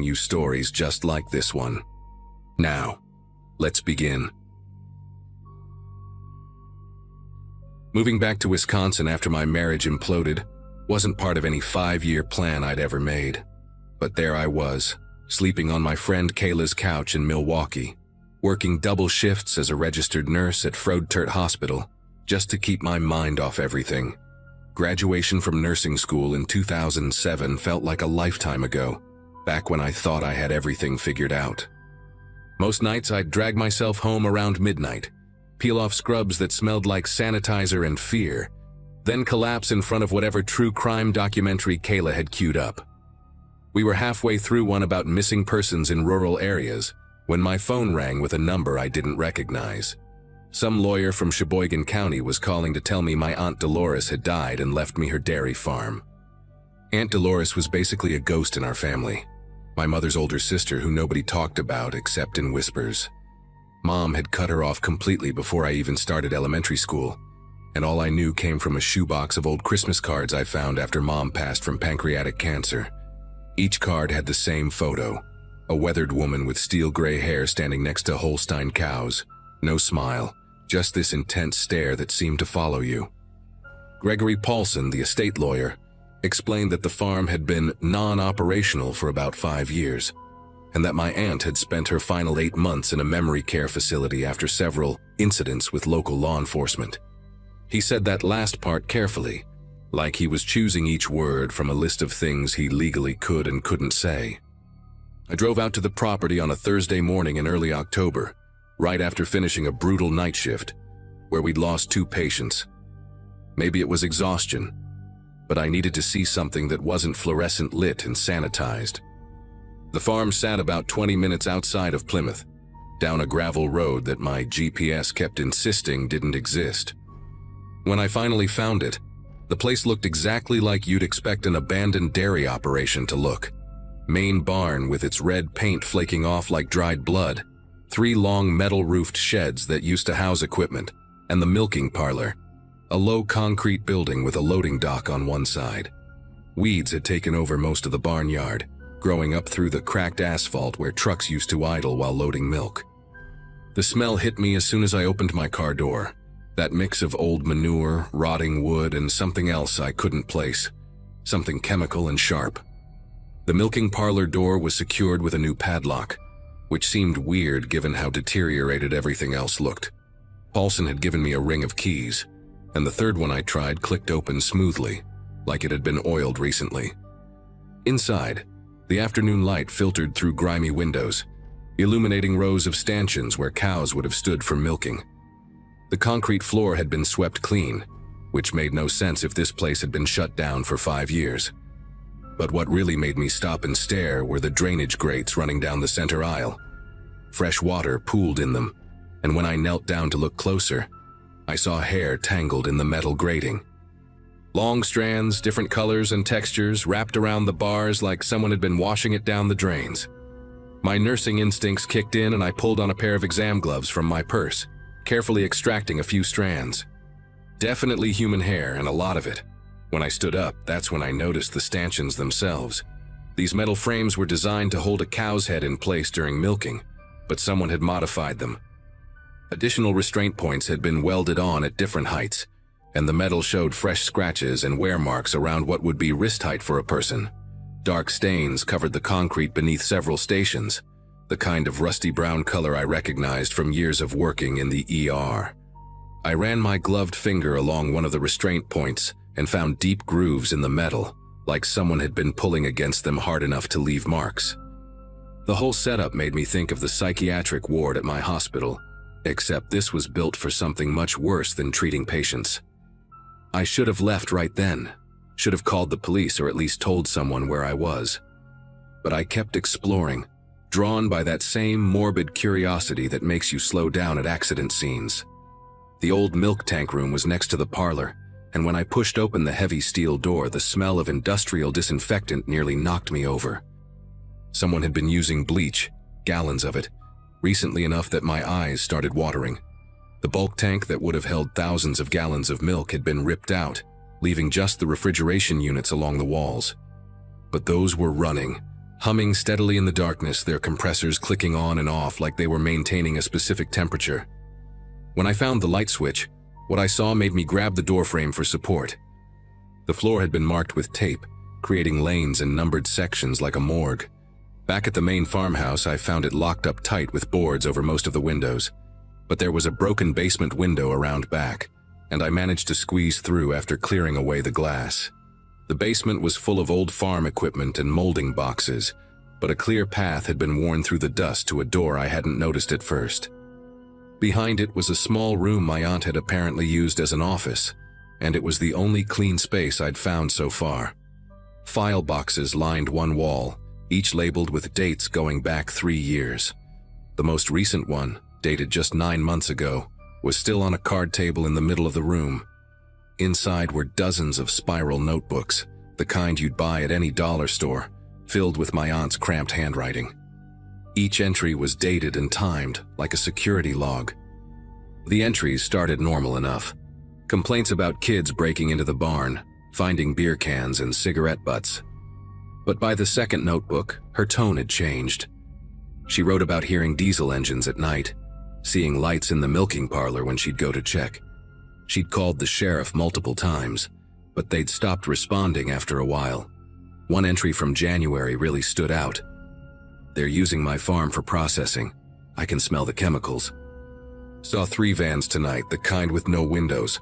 you stories just like this one. Now, let's begin. Moving back to Wisconsin after my marriage imploded wasn't part of any 5-year plan I'd ever made. But there I was, sleeping on my friend Kayla's couch in Milwaukee, working double shifts as a registered nurse at Froedtert Hospital, just to keep my mind off everything. Graduation from nursing school in 2007 felt like a lifetime ago, back when I thought I had everything figured out. Most nights I'd drag myself home around midnight, peel off scrubs that smelled like sanitizer and fear, then collapse in front of whatever true crime documentary Kayla had queued up. We were halfway through one about missing persons in rural areas when my phone rang with a number I didn't recognize. Some lawyer from Sheboygan County was calling to tell me my Aunt Dolores had died and left me her dairy farm. Aunt Dolores was basically a ghost in our family, my mother's older sister who nobody talked about except in whispers. Mom had cut her off completely before I even started elementary school, and all I knew came from a shoebox of old Christmas cards I found after Mom passed from pancreatic cancer. Each card had the same photo, a weathered woman with steel gray hair standing next to Holstein cows. No smile, just this intense stare that seemed to follow you. Gregory Paulson, the estate lawyer, explained that the farm had been non-operational for about 5 years, and that my aunt had spent her final 8 months in a memory care facility after several incidents with local law enforcement. He said that last part carefully, like he was choosing each word from a list of things he legally could and couldn't say. I drove out to the property on a Thursday morning in early October, right after finishing a brutal night shift, where we'd lost 2 patients. Maybe it was exhaustion, but I needed to see something that wasn't fluorescent lit and sanitized. The farm sat about 20 minutes outside of Plymouth, down a gravel road that my GPS kept insisting didn't exist. When I finally found it, the place looked exactly like you'd expect an abandoned dairy operation to look. Main barn with its red paint flaking off like dried blood, 3 long metal-roofed sheds that used to house equipment, and the milking parlor, a low concrete building with a loading dock on one side. Weeds had taken over most of the barnyard, growing up through the cracked asphalt where trucks used to idle while loading milk. The smell hit me as soon as I opened my car door, that mix of old manure, rotting wood, and something else I couldn't place, something chemical and sharp. The milking parlor door was secured with a new padlock, which seemed weird given how deteriorated everything else looked. Paulson had given me a ring of keys, and the third one I tried clicked open smoothly, like it had been oiled recently. Inside, the afternoon light filtered through grimy windows, illuminating rows of stanchions where cows would have stood for milking. The concrete floor had been swept clean, which made no sense if this place had been shut down for 5 years. But what really made me stop and stare were the drainage grates running down the center aisle. Fresh water pooled in them, and when I knelt down to look closer, I saw hair tangled in the metal grating. Long strands, different colors and textures, wrapped around the bars like someone had been washing it down the drains. My nursing instincts kicked in and I pulled on a pair of exam gloves from my purse, carefully extracting a few strands. Definitely human hair, and a lot of it. When I stood up, that's when I noticed the stanchions themselves. These metal frames were designed to hold a cow's head in place during milking, but someone had modified them. Additional restraint points had been welded on at different heights, and the metal showed fresh scratches and wear marks around what would be wrist height for a person. Dark stains covered the concrete beneath several stations, the kind of rusty brown color I recognized from years of working in the ER. I ran my gloved finger along one of the restraint points and found deep grooves in the metal, like someone had been pulling against them hard enough to leave marks. The whole setup made me think of the psychiatric ward at my hospital, except this was built for something much worse than treating patients. I should have left right then, should have called the police or at least told someone where I was. But I kept exploring, drawn by that same morbid curiosity that makes you slow down at accident scenes. The old milk tank room was next to the parlor, and when I pushed open the heavy steel door, the smell of industrial disinfectant nearly knocked me over. Someone had been using bleach, gallons of it, recently enough that my eyes started watering. The bulk tank that would have held thousands of gallons of milk had been ripped out, leaving just the refrigeration units along the walls. But those were running, humming steadily in the darkness, their compressors clicking on and off like they were maintaining a specific temperature. When I found the light switch, what I saw made me grab the doorframe for support. The floor had been marked with tape, creating lanes and numbered sections like a morgue. Back at the main farmhouse, I found it locked up tight with boards over most of the windows, but there was a broken basement window around back, and I managed to squeeze through after clearing away the glass. The basement was full of old farm equipment and molding boxes, but a clear path had been worn through the dust to a door I hadn't noticed at first. Behind it was a small room my aunt had apparently used as an office, and it was the only clean space I'd found so far. File boxes lined one wall, each labeled with dates going back 3 years. The most recent one, dated just 9 months ago, was still on a card table in the middle of the room. Inside were dozens of spiral notebooks, the kind you'd buy at any dollar store, filled with my aunt's cramped handwriting. Each entry was dated and timed, like a security log. The entries started normal enough. Complaints about kids breaking into the barn, finding beer cans and cigarette butts. But by the second notebook, her tone had changed. She wrote about hearing diesel engines at night, seeing lights in the milking parlor when she'd go to check. She'd called the sheriff multiple times, but they'd stopped responding after a while. One entry from January really stood out. "They're using my farm for processing. I can smell the chemicals. Saw 3 vans tonight, the kind with no windows.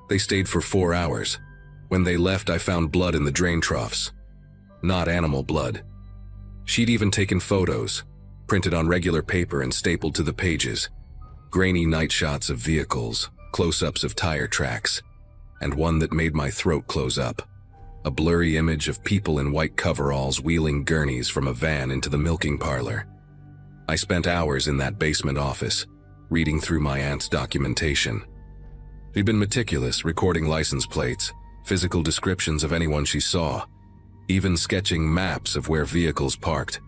They stayed for 4 hours. When they left, I found blood in the drain troughs. Not animal blood." She'd even taken photos, printed on regular paper and stapled to the pages. Grainy night shots of vehicles, close-ups of tire tracks, and one that made my throat close up. A blurry image of people in white coveralls wheeling gurneys from a van into the milking parlor. I spent hours in that basement office, reading through my aunt's documentation. She'd been meticulous, recording license plates, physical descriptions of anyone she saw, even sketching maps of where vehicles parked.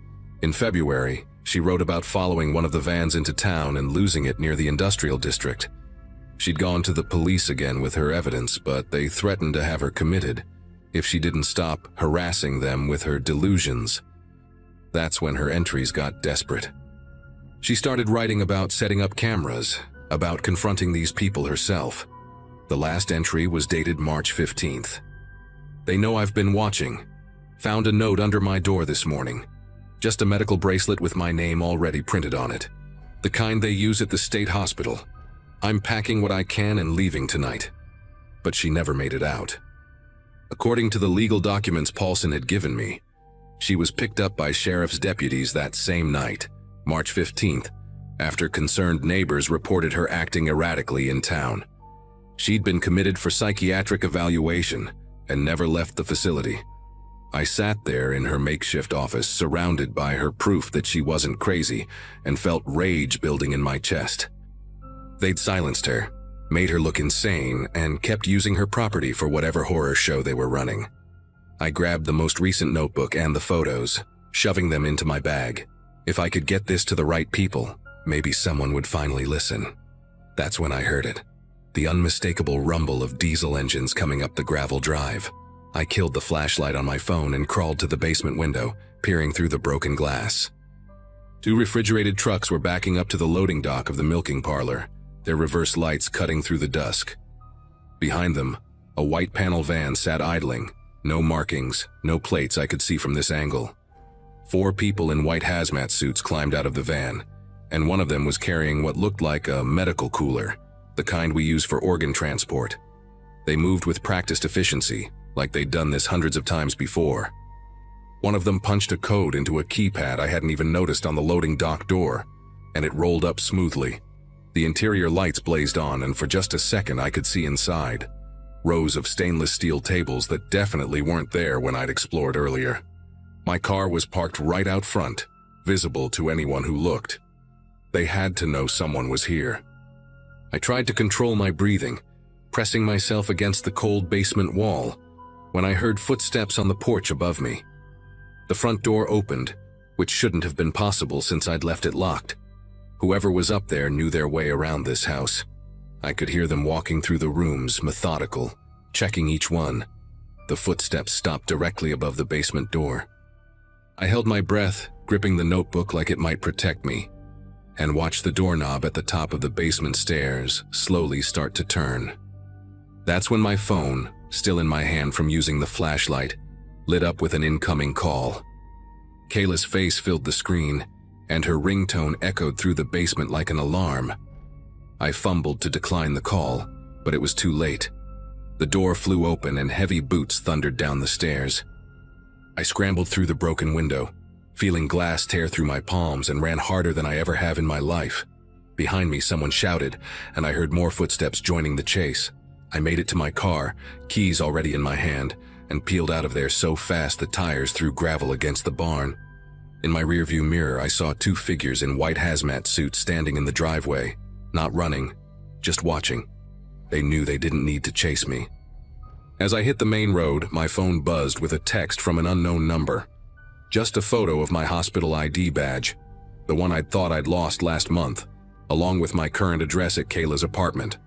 In February, she wrote about following one of the vans into town and losing it near the industrial district. She'd gone to the police again with her evidence, but they threatened to have her committed if she didn't stop harassing them with her delusions. That's when her entries got desperate. She started writing about setting up cameras, about confronting these people herself. The last entry was dated March 15th. "They know I've been watching. Found a note under my door this morning. Just a medical bracelet with my name already printed on it. The kind they use at the state hospital. I'm packing what I can and leaving tonight." But she never made it out. According to the legal documents Paulson had given me, she was picked up by sheriff's deputies that same night, March 15th, after concerned neighbors reported her acting erratically in town. She'd been committed for psychiatric evaluation and never left the facility. I sat there in her makeshift office, surrounded by her proof that she wasn't crazy, and felt rage building in my chest. They'd silenced her, made her look insane, and kept using her property for whatever horror show they were running. I grabbed the most recent notebook and the photos, shoving them into my bag. If I could get this to the right people, maybe someone would finally listen. That's when I heard it. The unmistakable rumble of diesel engines coming up the gravel drive. I killed the flashlight on my phone and crawled to the basement window, peering through the broken glass. 2 refrigerated trucks were backing up to the loading dock of the milking parlor, their reverse lights cutting through the dusk. Behind them, a white panel van sat idling, no markings, no plates I could see from this angle. 4 people in white hazmat suits climbed out of the van, and one of them was carrying what looked like a medical cooler, the kind we use for organ transport. They moved with practiced efficiency, like they'd done this hundreds of times before. One of them punched a code into a keypad I hadn't even noticed on the loading dock door, and it rolled up smoothly. The interior lights blazed on, and for just a second I could see inside. Rows of stainless steel tables that definitely weren't there when I'd explored earlier. My car was parked right out front, visible to anyone who looked. They had to know someone was here. I tried to control my breathing, pressing myself against the cold basement wall, when I heard footsteps on the porch above me. The front door opened, which shouldn't have been possible since I'd left it locked. Whoever was up there knew their way around this house. I could hear them walking through the rooms, methodical, checking each one. The footsteps stopped directly above the basement door. I held my breath, gripping the notebook like it might protect me, and watched the doorknob at the top of the basement stairs slowly start to turn. That's when my phone, still in my hand from using the flashlight, lit up with an incoming call. Kayla's face filled the screen, and her ringtone echoed through the basement like an alarm. I fumbled to decline the call, but it was too late. The door flew open and heavy boots thundered down the stairs. I scrambled through the broken window, feeling glass tear through my palms, and ran harder than I ever have in my life. Behind me, someone shouted, and I heard more footsteps joining the chase. I made it to my car, keys already in my hand, and peeled out of there so fast the tires threw gravel against the barn. In my rearview mirror, I saw two figures in white hazmat suits standing in the driveway, not running, just watching. They knew they didn't need to chase me. As I hit the main road, my phone buzzed with a text from an unknown number. Just a photo of my hospital ID badge, the one I'd thought I'd lost last month, along with my current address at Kayla's apartment.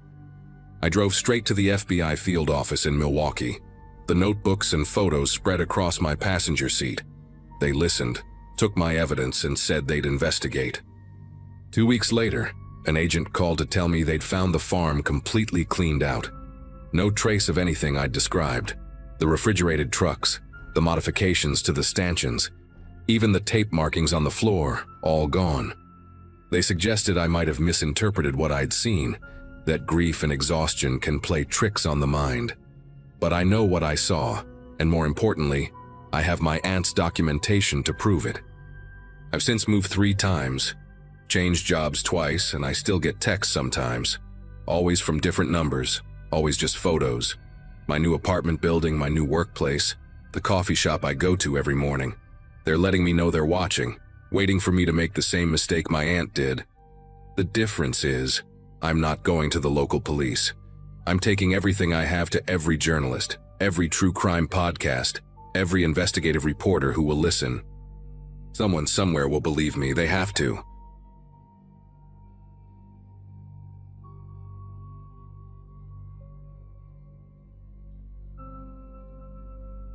I drove straight to the FBI field office in Milwaukee. The notebooks and photos spread across my passenger seat. They listened, took my evidence, and said they'd investigate. 2 weeks later, an agent called to tell me they'd found the farm completely cleaned out. No trace of anything I'd described. The refrigerated trucks, the modifications to the stanchions, even the tape markings on the floor, all gone. They suggested I might have misinterpreted what I'd seen, that grief and exhaustion can play tricks on the mind. But I know what I saw, and more importantly, I have my aunt's documentation to prove it. I've since moved 3 times, changed jobs twice, and I still get texts sometimes, always from different numbers, always just photos. My new apartment building, my new workplace, the coffee shop I go to every morning. They're letting me know they're watching, waiting for me to make the same mistake my aunt did. The difference is, I'm not going to the local police. I'm taking everything I have to every journalist, every true crime podcast, every investigative reporter who will listen. Someone somewhere will believe me, they have to.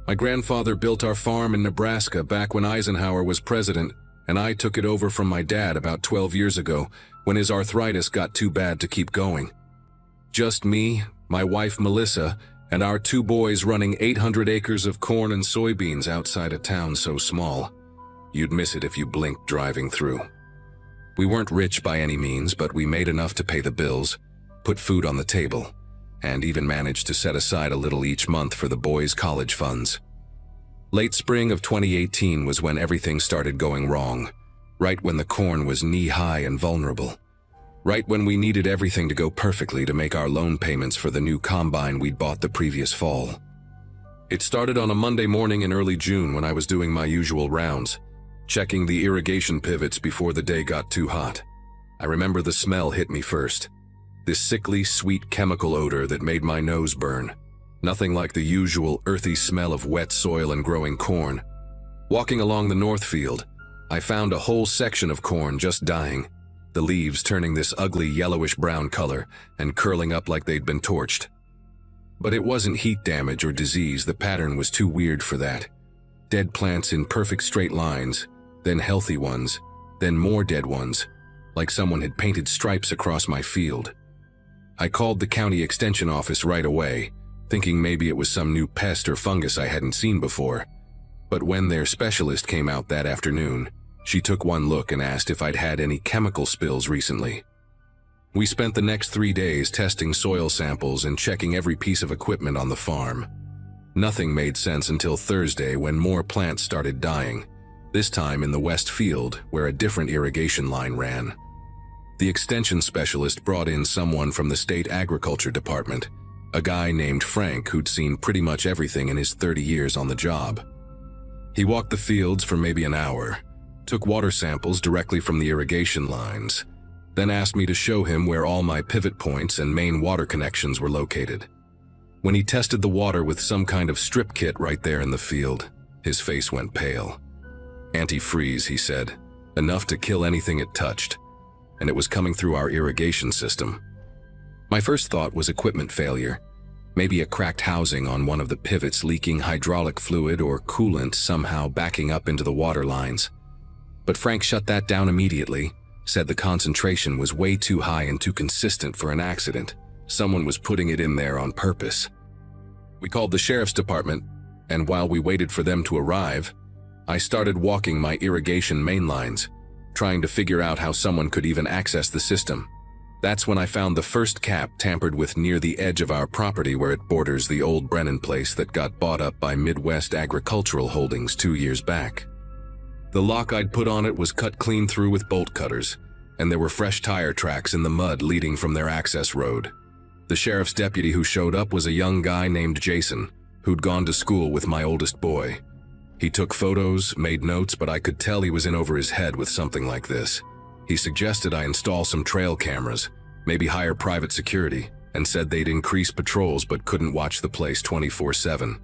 My grandfather built our farm in Nebraska back when Eisenhower was president, and I took it over from my dad about 12 years ago when his arthritis got too bad to keep going. Just me, my wife Melissa, and our 2 boys running 800 acres of corn and soybeans outside a town so small. You'd miss it if you blinked driving through. We weren't rich by any means, but we made enough to pay the bills, put food on the table, and even managed to set aside a little each month for the boys' college funds. Late spring of 2018 was when everything started going wrong, right when the corn was knee-high and vulnerable, right when we needed everything to go perfectly to make our loan payments for the new combine we'd bought the previous fall. It started on a Monday morning in early June when I was doing my usual rounds, checking the irrigation pivots before the day got too hot. I remember the smell hit me first. This sickly, sweet chemical odor that made my nose burn. Nothing like the usual earthy smell of wet soil and growing corn. Walking along the north field, I found a whole section of corn just dying, the leaves turning this ugly yellowish-brown color and curling up like they'd been torched. But it wasn't heat damage or disease, the pattern was too weird for that. Dead plants in perfect straight lines, then healthy ones, then more dead ones, like someone had painted stripes across my field. I called the county extension office right away, thinking maybe it was some new pest or fungus I hadn't seen before. But when their specialist came out that afternoon, she took one look and asked if I'd had any chemical spills recently. We spent the next 3 days testing soil samples and checking every piece of equipment on the farm. Nothing made sense until Thursday when more plants started dying, this time in the west field where a different irrigation line ran. The extension specialist brought in someone from the state agriculture department, a guy named Frank who'd seen pretty much everything in his 30 years on the job. He walked the fields for maybe an hour, took water samples directly from the irrigation lines, then asked me to show him where all my pivot points and main water connections were located. When he tested the water with some kind of strip kit right there in the field, his face went pale. Antifreeze, he said, enough to kill anything it touched, and it was coming through our irrigation system. My first thought was equipment failure, Maybe a cracked housing on one of the pivots leaking hydraulic fluid or coolant somehow backing up into the water lines. But Frank shut that down immediately, said the concentration was way too high and too consistent for an accident. Someone was putting it in there on purpose. We called the sheriff's department, and while we waited for them to arrive, I started walking my irrigation main lines, trying to figure out how someone could even access the system. That's when I found the first cap tampered with near the edge of our property where it borders the old Brennan place that got bought up by Midwest Agricultural Holdings 2 years back. The lock I'd put on it was cut clean through with bolt cutters, and there were fresh tire tracks in the mud leading from their access road. The sheriff's deputy who showed up was a young guy named Jason, who'd gone to school with my oldest boy. He took photos, made notes, but I could tell he was in over his head with something like this. He suggested I install some trail cameras, maybe hire private security, and said they'd increase patrols but couldn't watch the place 24/7.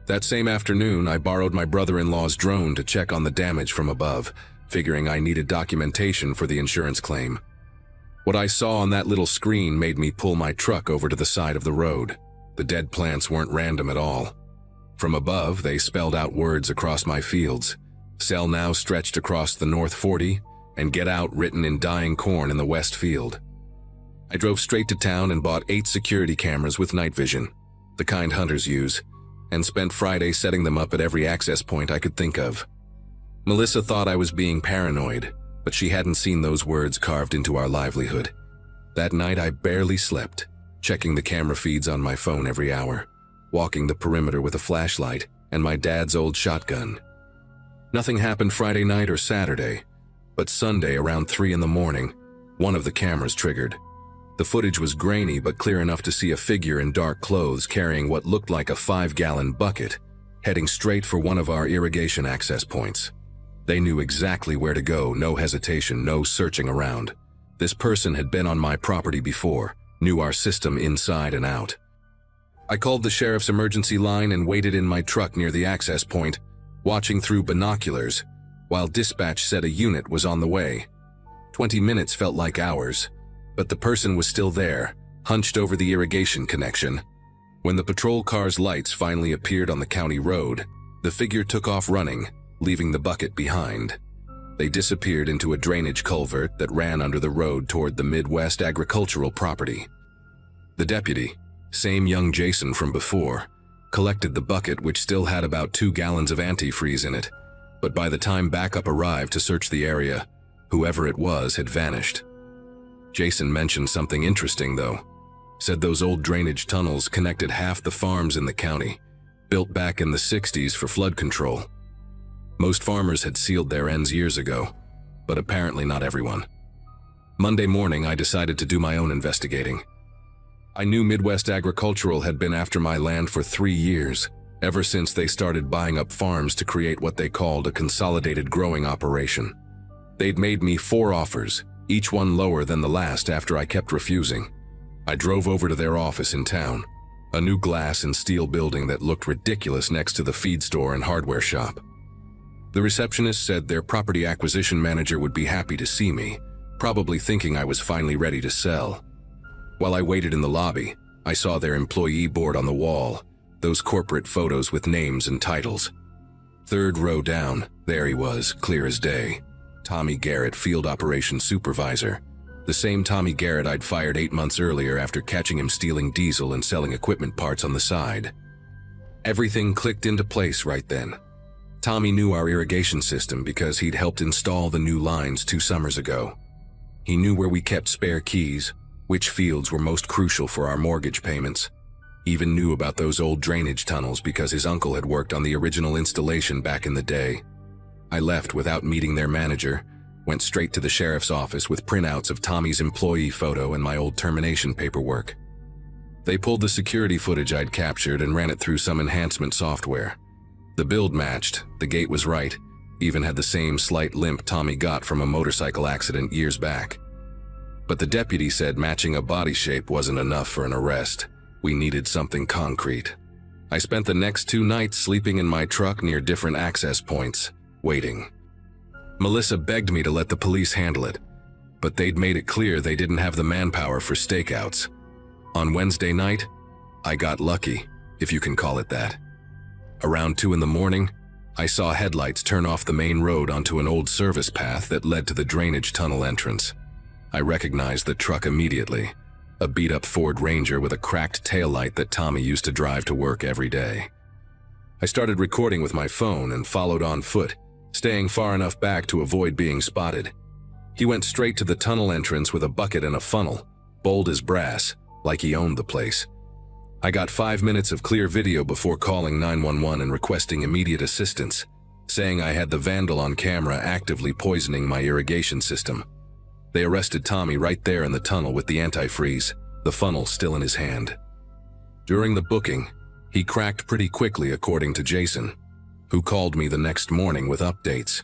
That same afternoon, I borrowed my brother-in-law's drone to check on the damage from above, figuring I needed documentation for the insurance claim. What I saw on that little screen made me pull my truck over to the side of the road. The dead plants weren't random at all. From above, they spelled out words across my fields. Sell now stretched across the North 40, and get out written in dying corn in the west field. I drove straight to town and bought 8 security cameras with night vision, the kind hunters use, and spent Friday setting them up at every access point I could think of. Melissa thought I was being paranoid, but she hadn't seen those words carved into our livelihood. That night I barely slept, checking the camera feeds on my phone every hour, walking the perimeter with a flashlight and my dad's old shotgun. Nothing happened Friday night or Saturday, but Sunday around 3 in the morning, one of the cameras triggered. The footage was grainy but clear enough to see a figure in dark clothes carrying what looked like a 5-gallon bucket, heading straight for one of our irrigation access points. They knew exactly where to go, no hesitation, no searching around. This person had been on my property before, knew our system inside and out. I called the sheriff's emergency line and waited in my truck near the access point, watching through binoculars, while dispatch said a unit was on the way. 20 minutes felt like hours, but the person was still there, hunched over the irrigation connection. When the patrol car's lights finally appeared on the county road, the figure took off running, leaving the bucket behind. They disappeared into a drainage culvert that ran under the road toward the Midwest Agricultural property. The deputy, same young Jason from before, collected the bucket, which still had about 2 gallons of antifreeze in it, but by the time backup arrived to search the area, whoever it was had vanished. Jason mentioned something interesting though. Said those old drainage tunnels connected half the farms in the county, built back in the 60s for flood control. Most farmers had sealed their ends years ago, but apparently not everyone. Monday morning, I decided to do my own investigating. I knew Midwest Agricultural had been after my land for 3 years, ever since they started buying up farms to create what they called a consolidated growing operation. They'd made me 4 offers, each one lower than the last after I kept refusing. I drove over to their office in town, a new glass and steel building that looked ridiculous next to the feed store and hardware shop. The receptionist said their property acquisition manager would be happy to see me, probably thinking I was finally ready to sell. While I waited in the lobby, I saw their employee board on the wall, those corporate photos with names and titles. 3rd row down, there he was, clear as day. Tommy Garrett, Field Operations Supervisor. The same Tommy Garrett I'd fired 8 months earlier after catching him stealing diesel and selling equipment parts on the side. Everything clicked into place right then. Tommy knew our irrigation system because he'd helped install the new lines 2 summers ago. He knew where we kept spare keys, which fields were most crucial for our mortgage payments. Even knew about those old drainage tunnels because his uncle had worked on the original installation back in the day. I left without meeting their manager, went straight to the sheriff's office with printouts of Tommy's employee photo and my old termination paperwork. They pulled the security footage I'd captured and ran it through some enhancement software. The build matched, the gate was right, even had the same slight limp Tommy got from a motorcycle accident years back. But the deputy said matching a body shape wasn't enough for an arrest. We needed something concrete. I spent the next 2 nights sleeping in my truck near different access points, waiting. Melissa begged me to let the police handle it, but they'd made it clear they didn't have the manpower for stakeouts. On Wednesday night, I got lucky, if you can call it that. Around 2 in the morning, I saw headlights turn off the main road onto an old service path that led to the drainage tunnel entrance. I recognized the truck immediately, a beat-up Ford Ranger with a cracked taillight that Tommy used to drive to work every day. I started recording with my phone and followed on foot, staying far enough back to avoid being spotted. He went straight to the tunnel entrance with a bucket and a funnel, bold as brass, like he owned the place. I got 5 minutes of clear video before calling 911 and requesting immediate assistance, saying I had the vandal on camera actively poisoning my irrigation system. They arrested Tommy right there in the tunnel with the antifreeze, the funnel still in his hand. During the booking, he cracked pretty quickly according to Jason, who called me the next morning with updates.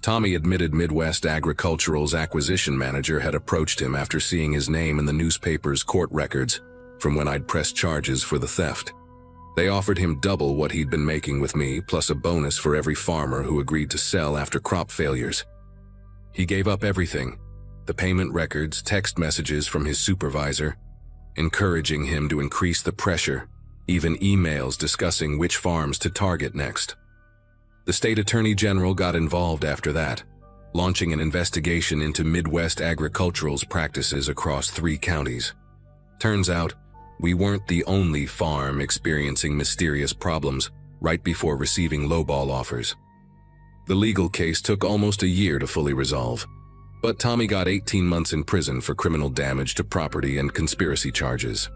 Tommy admitted Midwest Agricultural's acquisition manager had approached him after seeing his name in the newspaper's court records from when I'd pressed charges for the theft. They offered him double what he'd been making with me, plus a bonus for every farmer who agreed to sell after crop failures. He gave up everything, the payment records, text messages from his supervisor, encouraging him to increase the pressure, even emails discussing which farms to target next. The state attorney general got involved after that, launching an investigation into Midwest Agricultural's practices across 3 counties. Turns out, we weren't the only farm experiencing mysterious problems right before receiving lowball offers. The legal case took almost a year to fully resolve, but Tommy got 18 months in prison for criminal damage to property and conspiracy charges.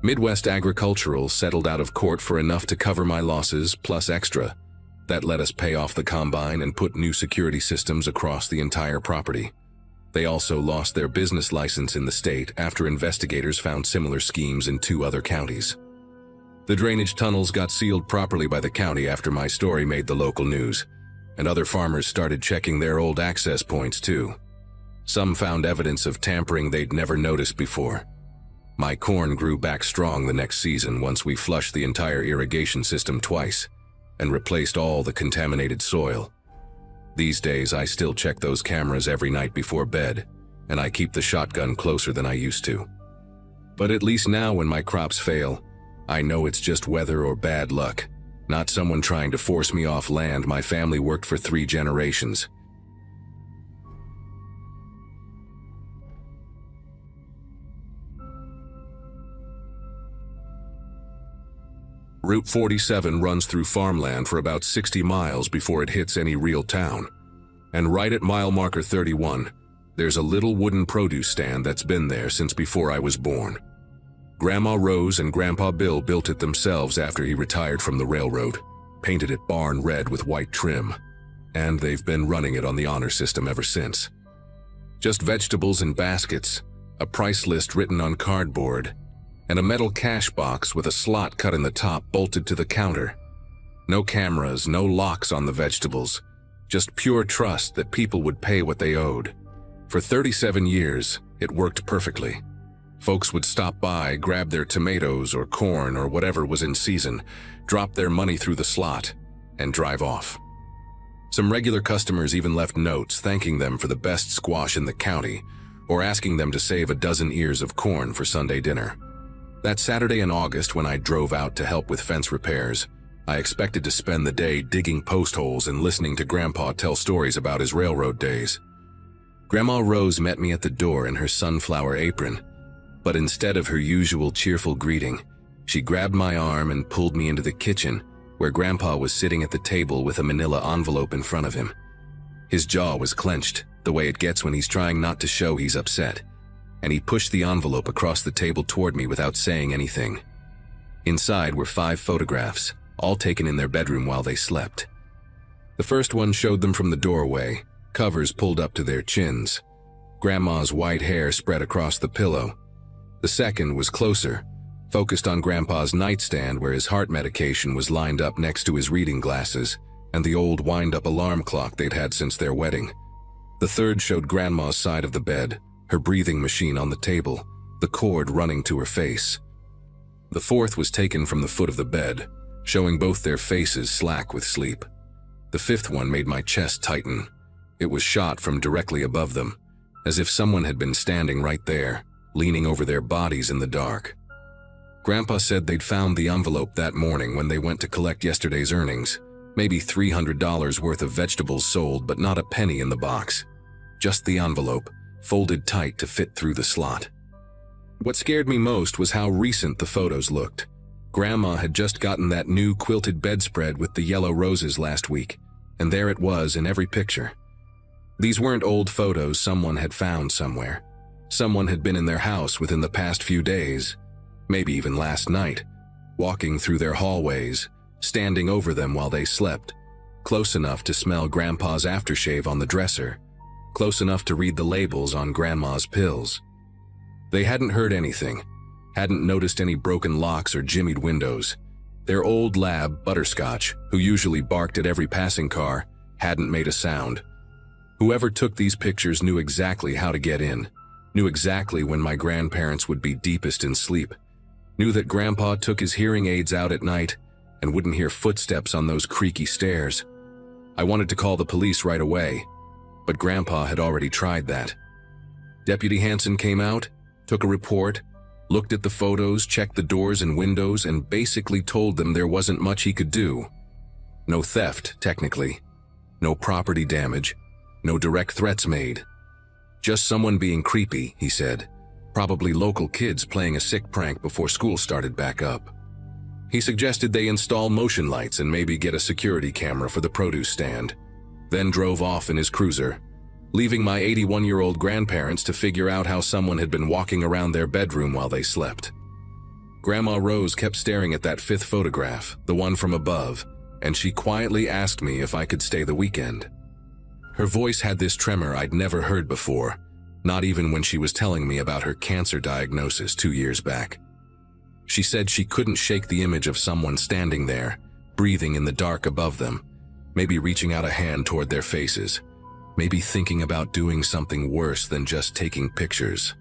Midwest Agricultural settled out of court for enough to cover my losses plus extra. That let us pay off the combine and put new security systems across the entire property. They also lost their business license in the state after investigators found similar schemes in 2 other counties. The drainage tunnels got sealed properly by the county after my story made the local news, and other farmers started checking their old access points too. Some found evidence of tampering they'd never noticed before. My corn grew back strong the next season once we flushed the entire irrigation system twice and replaced all the contaminated soil. These days, I still check those cameras every night before bed, and I keep the shotgun closer than I used to. But at least now when my crops fail, I know it's just weather or bad luck, not someone trying to force me off land my family worked for 3 generations. Route 47 runs through farmland for about 60 miles before it hits any real town. And right at mile marker 31, there's a little wooden produce stand that's been there since before I was born. Grandma Rose and Grandpa Bill built it themselves after he retired from the railroad, painted it barn red with white trim, and they've been running it on the honor system ever since. Just vegetables in baskets, a price list written on cardboard, and a metal cash box with a slot cut in the top bolted to the counter. No cameras, no locks on the vegetables, just pure trust that people would pay what they owed. For 37 years, it worked perfectly. Folks would stop by, grab their tomatoes or corn or whatever was in season, drop their money through the slot, and drive off. Some regular customers even left notes thanking them for the best squash in the county, or asking them to save a dozen ears of corn for Sunday dinner. That Saturday in August when I drove out to help with fence repairs, I expected to spend the day digging post holes and listening to Grandpa tell stories about his railroad days. Grandma Rose met me at the door in her sunflower apron, but instead of her usual cheerful greeting, she grabbed my arm and pulled me into the kitchen, where Grandpa was sitting at the table with a manila envelope in front of him. His jaw was clenched, the way it gets when he's trying not to show he's upset, and he pushed the envelope across the table toward me without saying anything. Inside were 5 photographs, all taken in their bedroom while they slept. The first one showed them from the doorway, covers pulled up to their chins. Grandma's white hair spread across the pillow. The second was closer, focused on Grandpa's nightstand where his heart medication was lined up next to his reading glasses and the old wind-up alarm clock they'd had since their wedding. The third showed Grandma's side of the bed, her breathing machine on the table, the cord running to her face. The fourth was taken from the foot of the bed, showing both their faces slack with sleep. The fifth one made my chest tighten. It was shot from directly above them, as if someone had been standing right there, leaning over their bodies in the dark. Grandpa said they'd found the envelope that morning when they went to collect yesterday's earnings. Maybe $300 worth of vegetables sold, but not a penny in the box. Just the envelope, folded tight to fit through the slot. What scared me most was how recent the photos looked. Grandma had just gotten that new quilted bedspread with the yellow roses last week, and there it was in every picture. These weren't old photos someone had found somewhere. Someone had been in their house within the past few days, maybe even last night, walking through their hallways, standing over them while they slept, close enough to smell Grandpa's aftershave on the dresser, close enough to read the labels on Grandma's pills. They hadn't heard anything, hadn't noticed any broken locks or jimmied windows. Their old lab, Butterscotch, who usually barked at every passing car, hadn't made a sound. Whoever took these pictures knew exactly how to get in, knew exactly when my grandparents would be deepest in sleep, knew that Grandpa took his hearing aids out at night and wouldn't hear footsteps on those creaky stairs. I wanted to call the police right away, but Grandpa had already tried that. Deputy Hanson came out, took a report, looked at the photos, checked the doors and windows, and basically told them there wasn't much he could do. No theft, technically. No property damage. No direct threats made. Just someone being creepy, he said. Probably local kids playing a sick prank before school started back up. He suggested they install motion lights and maybe get a security camera for the produce stand, then drove off in his cruiser, leaving my 81-year-old grandparents to figure out how someone had been walking around their bedroom while they slept. Grandma Rose kept staring at that fifth photograph, the one from above, and she quietly asked me if I could stay the weekend. Her voice had this tremor I'd never heard before, not even when she was telling me about her cancer diagnosis 2 years back. She said she couldn't shake the image of someone standing there, breathing in the dark above them, maybe reaching out a hand toward their faces, maybe thinking about doing something worse than just taking pictures.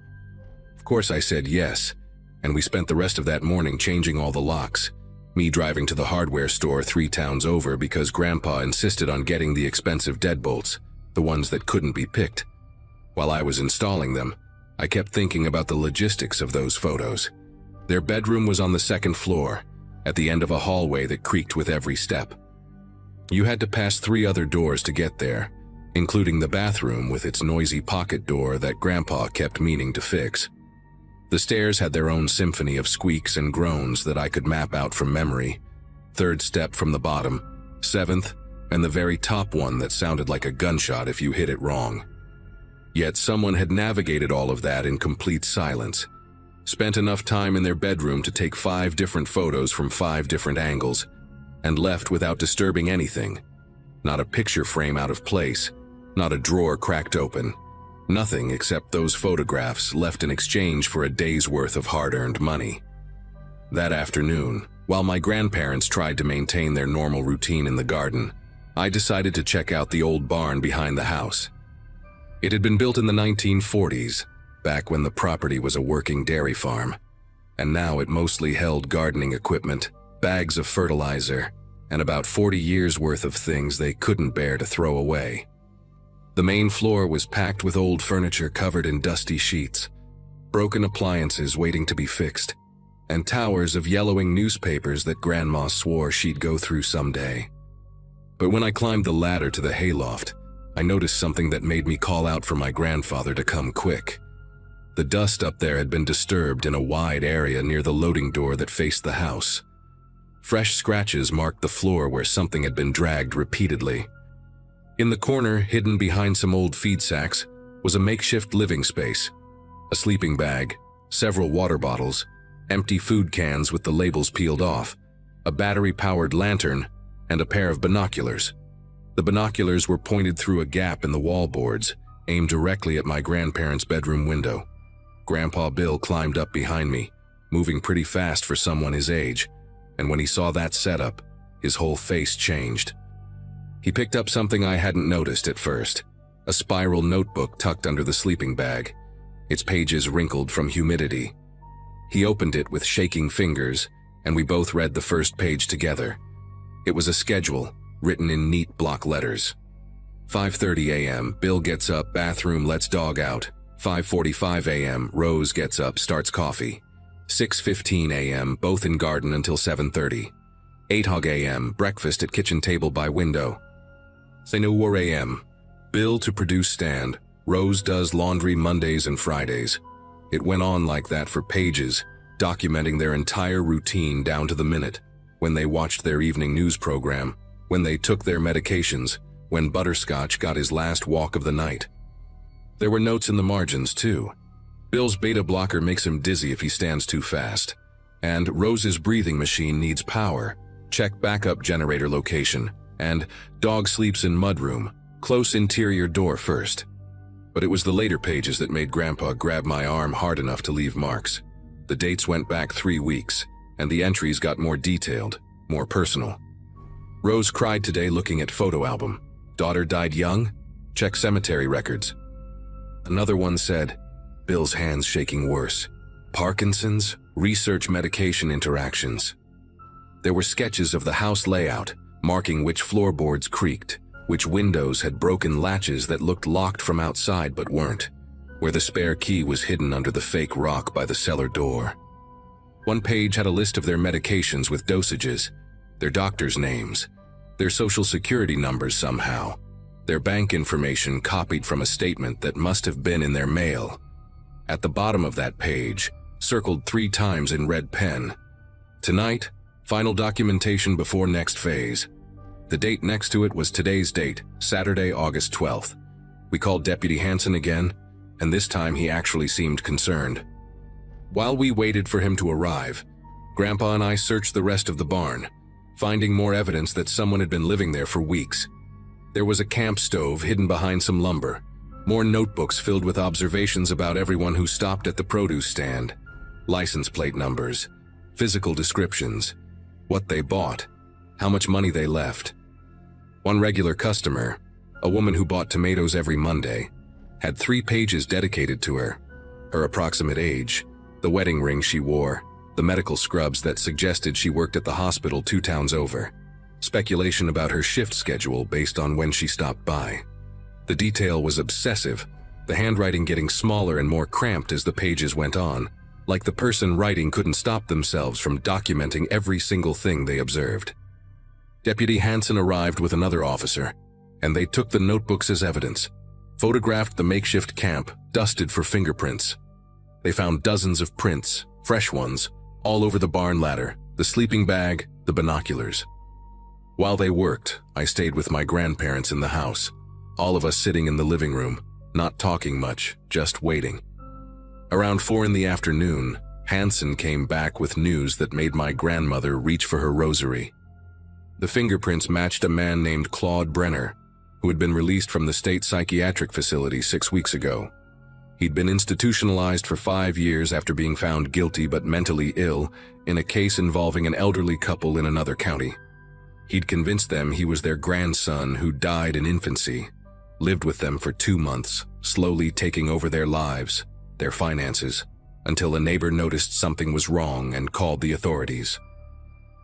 Of course I said yes, and we spent the rest of that morning changing all the locks, me driving to the hardware store 3 towns over because Grandpa insisted on getting the expensive deadbolts, the ones that couldn't be picked. While I was installing them, I kept thinking about the logistics of those photos. Their bedroom was on the 2nd floor, at the end of a hallway that creaked with every step. You had to pass 3 other doors to get there, including the bathroom with its noisy pocket door that Grandpa kept meaning to fix. The stairs had their own symphony of squeaks and groans that I could map out from memory. 3rd step from the bottom, 7th, and the very top one that sounded like a gunshot if you hit it wrong. Yet someone had navigated all of that in complete silence, spent enough time in their bedroom to take 5 different photos from 5 different angles, and left without disturbing anything. Not a picture frame out of place, not a drawer cracked open. Nothing except those photographs left in exchange for a day's worth of hard-earned money. That afternoon, while my grandparents tried to maintain their normal routine in the garden, I decided to check out the old barn behind the house. It had been built in the 1940s, back when the property was a working dairy farm, and now it mostly held gardening equipment, bags of fertilizer, and about 40 years' worth of things they couldn't bear to throw away. The main floor was packed with old furniture covered in dusty sheets, broken appliances waiting to be fixed, and towers of yellowing newspapers that Grandma swore she'd go through someday. But when I climbed the ladder to the hayloft, I noticed something that made me call out for my grandfather to come quick. The dust up there had been disturbed in a wide area near the loading door that faced the house. Fresh scratches marked the floor where something had been dragged repeatedly. In the corner, hidden behind some old feed sacks, was a makeshift living space. A sleeping bag, several water bottles, empty food cans with the labels peeled off, a battery-powered lantern, and a pair of binoculars. The binoculars were pointed through a gap in the wall boards, aimed directly at my grandparents' bedroom window. Grandpa Bill climbed up behind me, moving pretty fast for someone his age, and when he saw that setup, his whole face changed. He picked up something I hadn't noticed at first, a spiral notebook tucked under the sleeping bag, its pages wrinkled from humidity. He opened it with shaking fingers, and we both read the first page together. It was a schedule, written in neat block letters. 5:30 a.m., Bill gets up, bathroom, lets dog out. 5:45 a.m., Rose gets up, starts coffee. 6:15 a.m., both in garden until 7:30. 8:00 a.m., breakfast at kitchen table by window. 9:00 a.m., bill to produce stand. Rose does laundry Mondays and Fridays. It went on like that for pages, documenting their entire routine down to the minute, when they watched their evening news program, when they took their medications, when Butterscotch got his last walk of the night. There were notes in the margins, too. Bill's beta blocker makes him dizzy if he stands too fast. And Rose's breathing machine needs power. Check backup generator location. And dog sleeps in mudroom. Close interior door first. But it was the later pages that made Grandpa grab my arm hard enough to leave marks. The dates went back 3 weeks, and the entries got more detailed, more personal. Rose cried today looking at photo album. Daughter died young? Check cemetery records. Another one said, Bill's hands shaking worse. Parkinson's? Research medication interactions. There were sketches of the house layout, marking which floorboards creaked, which windows had broken latches that looked locked from outside but weren't, where the spare key was hidden under the fake rock by the cellar door. One page had a list of their medications with dosages, their doctors' names, their social security numbers somehow, their bank information copied from a statement that must have been in their mail. At the bottom of that page, circled 3 times in red pen, tonight, final documentation before next phase. The date next to it was today's date, Saturday, August 12th. We called Deputy Hansen again, and this time he actually seemed concerned. While we waited for him to arrive, Grandpa and I searched the rest of the barn, finding more evidence that someone had been living there for weeks. There was a camp stove hidden behind some lumber, more notebooks filled with observations about everyone who stopped at the produce stand, license plate numbers, physical descriptions, what they bought, how much money they left. One regular customer, a woman who bought tomatoes every Monday, had 3 pages dedicated to her. Her approximate age, the wedding ring she wore, the medical scrubs that suggested she worked at the hospital 2 towns over, speculation about her shift schedule based on when she stopped by. The detail was obsessive, the handwriting getting smaller and more cramped as the pages went on, like the person writing couldn't stop themselves from documenting every single thing they observed. Deputy Hansen arrived with another officer, and they took the notebooks as evidence, photographed the makeshift camp, dusted for fingerprints. They found dozens of prints, fresh ones, all over the barn ladder, the sleeping bag, the binoculars. While they worked, I stayed with my grandparents in the house, all of us sitting in the living room, not talking much, just waiting. Around 4 in the afternoon, Hansen came back with news that made my grandmother reach for her rosary. The fingerprints matched a man named Claude Brenner, who had been released from the state psychiatric facility 6 weeks ago. He'd been institutionalized for 5 years after being found guilty but mentally ill in a case involving an elderly couple in another county. He'd convinced them he was their grandson who died in infancy, lived with them for 2 months, slowly taking over their lives, their finances, until a neighbor noticed something was wrong and called the authorities.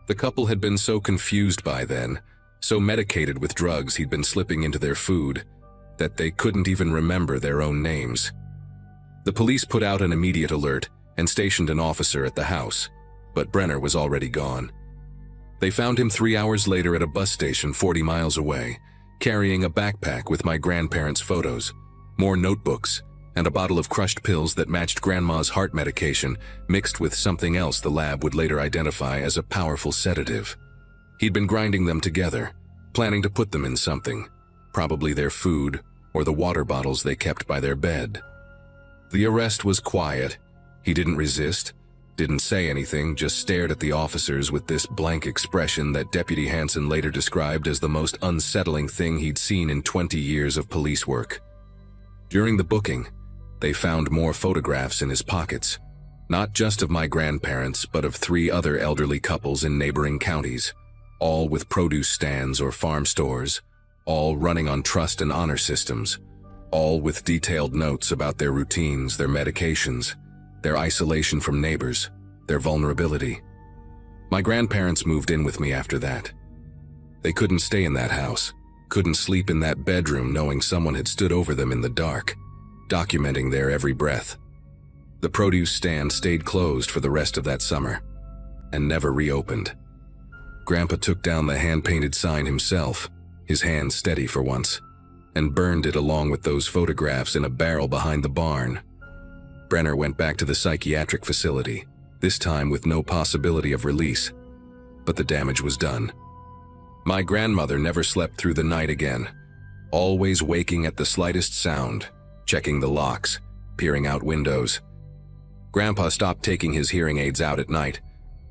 The couple had been so confused by then, so medicated with drugs he'd been slipping into their food, that they couldn't even remember their own names. The police put out an immediate alert and stationed an officer at the house, but Brenner was already gone. They found him 3 hours later at a bus station 40 miles away, carrying a backpack with my grandparents' photos, more notebooks, and a bottle of crushed pills that matched Grandma's heart medication mixed with something else the lab would later identify as a powerful sedative. He'd been grinding them together, planning to put them in something, probably their food or the water bottles they kept by their bed. The arrest was quiet. He didn't resist, didn't say anything, just stared at the officers with this blank expression that Deputy Hansen later described as the most unsettling thing he'd seen in 20 years of police work. During the booking, they found more photographs in his pockets, not just of my grandparents, but of 3 other elderly couples in neighboring counties, all with produce stands or farm stores, all running on trust and honor systems, all with detailed notes about their routines, their medications, their isolation from neighbors, their vulnerability. My grandparents moved in with me after that. They couldn't stay in that house, couldn't sleep in that bedroom knowing someone had stood over them in the dark, documenting their every breath. The produce stand stayed closed for the rest of that summer and never reopened. Grandpa took down the hand-painted sign himself, his hands steady for once, and burned it along with those photographs in a barrel behind the barn. Brenner went back to the psychiatric facility, this time with no possibility of release, but the damage was done. My grandmother never slept through the night again, always waking at the slightest sound, checking the locks, peering out windows. Grandpa stopped taking his hearing aids out at night,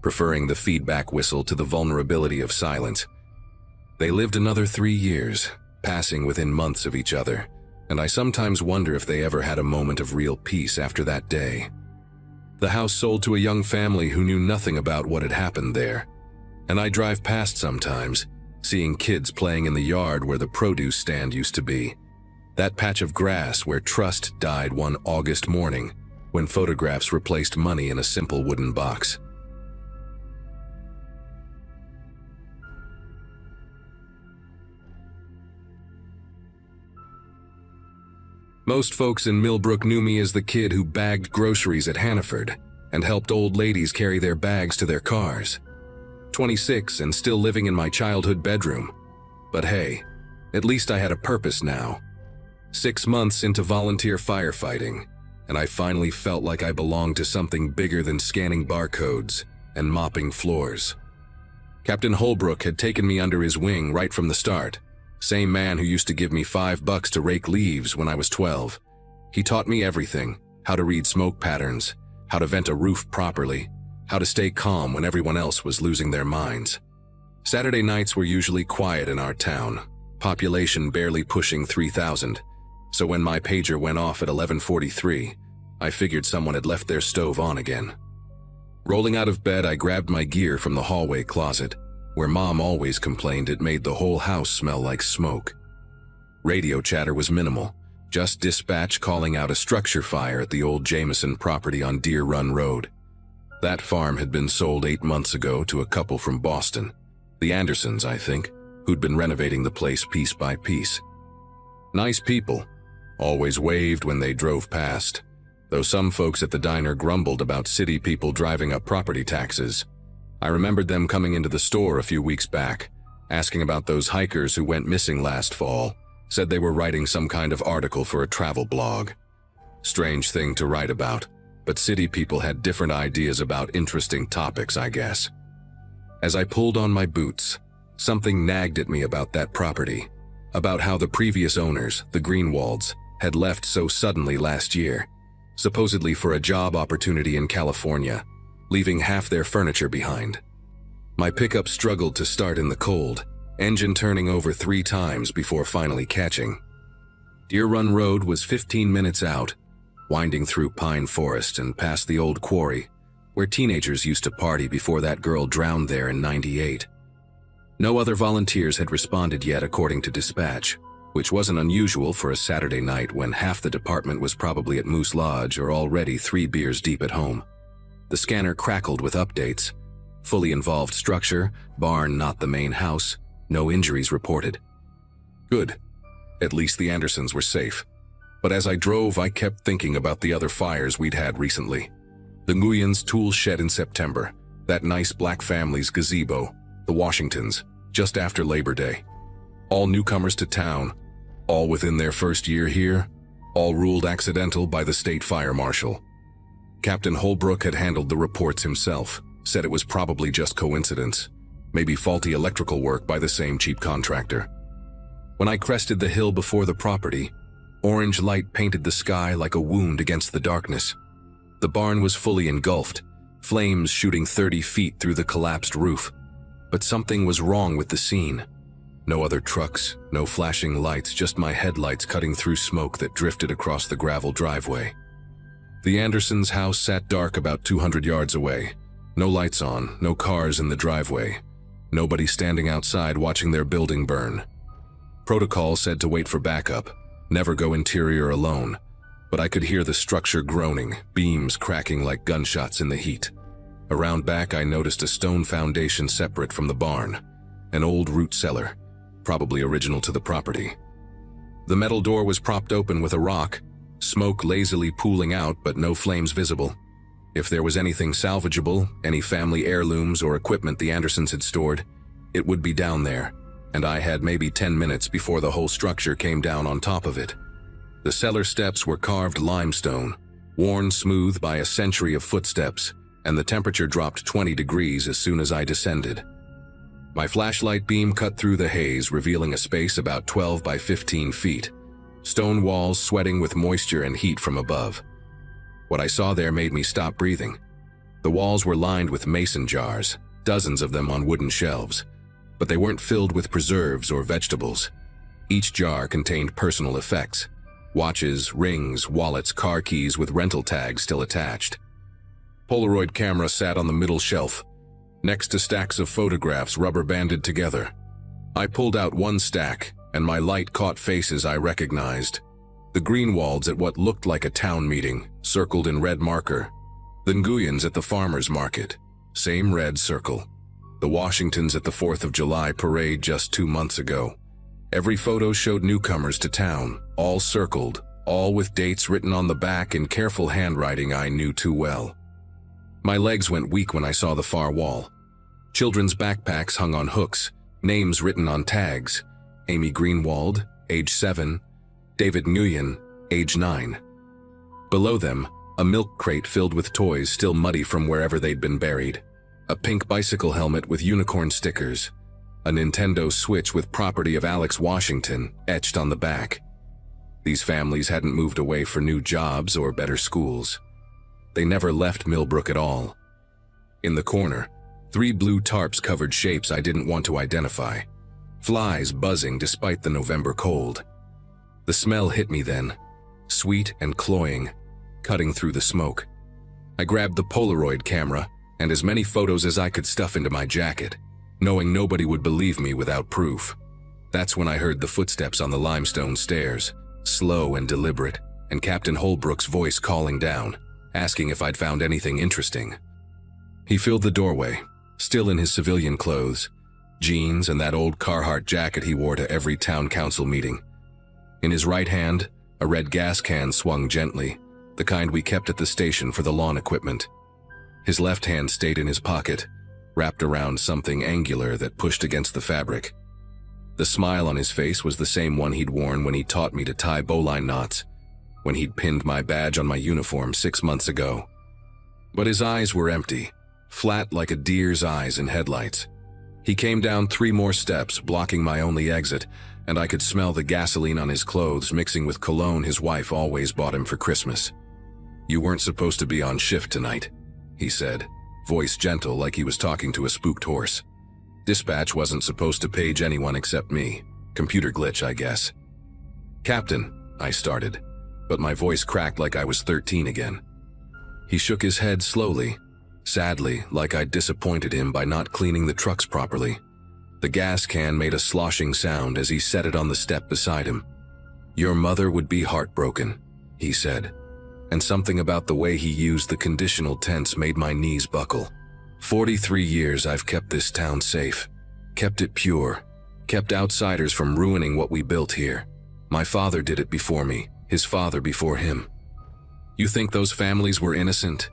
preferring the feedback whistle to the vulnerability of silence. They lived another 3 years, passing within months of each other, and I sometimes wonder if they ever had a moment of real peace after that day. The house sold to a young family who knew nothing about what had happened there, and I drive past sometimes, seeing kids playing in the yard where the produce stand used to be. That patch of grass where trust died one August morning, when photographs replaced money in a simple wooden box. Most folks in Millbrook knew me as the kid who bagged groceries at Hannaford and helped old ladies carry their bags to their cars. 26 and still living in my childhood bedroom. But hey, at least I had a purpose now. 6 months into volunteer firefighting, and I finally felt like I belonged to something bigger than scanning barcodes and mopping floors. Captain Holbrook had taken me under his wing right from the start. Same man who used to give me $5 to rake leaves when I was 12. He taught me everything: how to read smoke patterns, how to vent a roof properly, how to stay calm when everyone else was losing their minds. Saturday nights were usually quiet in our town, population barely pushing 3,000. So when my pager went off at 11:43, I figured someone had left their stove on again. Rolling out of bed, I grabbed my gear from the hallway closet, where Mom always complained it made the whole house smell like smoke. Radio chatter was minimal, just dispatch calling out a structure fire at the old Jameson property on Deer Run Road. That farm had been sold 8 months ago to a couple from Boston, the Andersons, I think, who'd been renovating the place piece by piece. Nice people, always waved when they drove past, though some folks at the diner grumbled about city people driving up property taxes. I remembered them coming into the store a few weeks back, asking about those hikers who went missing last fall, said they were writing some kind of article for a travel blog. Strange thing to write about, but city people had different ideas about interesting topics, I guess. As I pulled on my boots, something nagged at me about that property, about how the previous owners, the Greenwalds, had left so suddenly last year, supposedly for a job opportunity in California, leaving half their furniture behind. My pickup struggled to start in the cold, engine turning over 3 times before finally catching. Deer Run Road was 15 minutes out, winding through pine forest and past the old quarry, where teenagers used to party before that girl drowned there in '98. No other volunteers had responded yet, according to dispatch, which wasn't unusual for a Saturday night when half the department was probably at Moose Lodge or already 3 beers deep at home. The scanner crackled with updates. Fully involved structure, barn not the main house, no injuries reported. Good. At least the Andersons were safe. But as I drove, I kept thinking about the other fires we'd had recently. The Nguyens' tool shed in September, that nice black family's gazebo, the Washingtons, just after Labor Day. All newcomers to town, all within their first year here, all ruled accidental by the state fire marshal. Captain Holbrook had handled the reports himself, said it was probably just coincidence, maybe faulty electrical work by the same cheap contractor. When I crested the hill before the property, orange light painted the sky like a wound against the darkness. The barn was fully engulfed, flames shooting 30 feet through the collapsed roof. But something was wrong with the scene. No other trucks, no flashing lights, just my headlights cutting through smoke that drifted across the gravel driveway. The Andersons' house sat dark about 200 yards away. No lights on, no cars in the driveway. Nobody standing outside watching their building burn. Protocol said to wait for backup, never go interior alone. But I could hear the structure groaning, beams cracking like gunshots in the heat. Around back, I noticed a stone foundation separate from the barn. An old root cellar, probably original to the property. The metal door was propped open with a rock, smoke lazily pooling out but no flames visible. If there was anything salvageable, any family heirlooms or equipment the Andersons had stored, it would be down there, and I had maybe 10 minutes before the whole structure came down on top of it. The cellar steps were carved limestone, worn smooth by a century of footsteps, and the temperature dropped 20 degrees as soon as I descended. My flashlight beam cut through the haze, revealing a space about 12 by 15 feet, stone walls sweating with moisture and heat from above. What I saw there made me stop breathing. The walls were lined with mason jars, dozens of them on wooden shelves, but they weren't filled with preserves or vegetables. Each jar contained personal effects: watches, rings, wallets, car keys with rental tags still attached. Polaroid camera sat on the middle shelf, next to stacks of photographs rubber-banded together. I pulled out one stack, and my light caught faces I recognized. The Greenwalds at what looked like a town meeting, circled in red marker. The Nguyens at the farmer's market, same red circle. The Washingtons at the 4th of July parade just 2 months ago. Every photo showed newcomers to town, all circled, all with dates written on the back in careful handwriting I knew too well. My legs went weak when I saw the far wall. Children's backpacks hung on hooks, names written on tags: Amy Greenwald, age 7, David Nguyen, age 9. Below them, a milk crate filled with toys still muddy from wherever they'd been buried, a pink bicycle helmet with unicorn stickers, a Nintendo Switch with property of Alex Washington etched on the back. These families hadn't moved away for new jobs or better schools. They never left Millbrook at all. In the corner, 3 blue tarps covered shapes I didn't want to identify, flies buzzing despite the November cold. The smell hit me then, sweet and cloying, cutting through the smoke. I grabbed the Polaroid camera and as many photos as I could stuff into my jacket, knowing nobody would believe me without proof. That's when I heard the footsteps on the limestone stairs, slow and deliberate, and Captain Holbrook's voice calling down, asking if I'd found anything interesting. He filled the doorway, still in his civilian clothes, jeans and that old Carhartt jacket he wore to every town council meeting. In his right hand, a red gas can swung gently, the kind we kept at the station for the lawn equipment. His left hand stayed in his pocket, wrapped around something angular that pushed against the fabric. The smile on his face was the same one he'd worn when he taught me to tie bowline knots, when he'd pinned my badge on my uniform 6 months ago. But his eyes were empty, flat like a deer's eyes in headlights. He came down 3 more steps, blocking my only exit, and I could smell the gasoline on his clothes mixing with cologne his wife always bought him for Christmas. "You weren't supposed to be on shift tonight," he said, voice gentle like he was talking to a spooked horse. "Dispatch wasn't supposed to page anyone except me. Computer glitch, I guess." "Captain," I started, but my voice cracked like I was 13 again. He shook his head slowly, sadly, like I'd disappointed him by not cleaning the trucks properly. The gas can made a sloshing sound as he set it on the step beside him. "Your mother would be heartbroken," he said, and something about the way he used the conditional tense made my knees buckle. 43 years I've kept this town safe, kept it pure, kept outsiders from ruining what we built here. My father did it before me, his father before him. You think those families were innocent?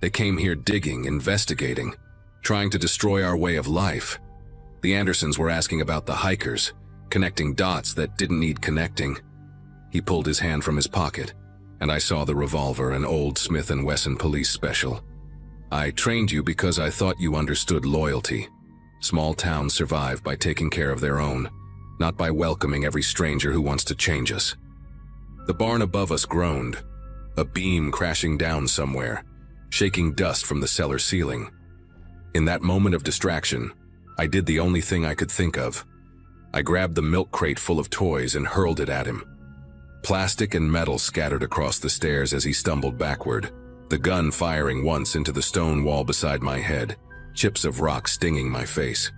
They came here digging, investigating, trying to destroy our way of life. The Andersons were asking about the hikers, connecting dots that didn't need connecting. He pulled his hand from his pocket, and I saw the revolver, an old Smith & Wesson police special. "I trained you because I thought you understood loyalty. Small towns survive by taking care of their own, not by welcoming every stranger who wants to change us." The barn above us groaned, a beam crashing down somewhere, shaking dust from the cellar ceiling. In that moment of distraction, I did the only thing I could think of. I grabbed the milk crate full of toys and hurled it at him. Plastic and metal scattered across the stairs as he stumbled backward, the gun firing once into the stone wall beside my head, chips of rock stinging my face.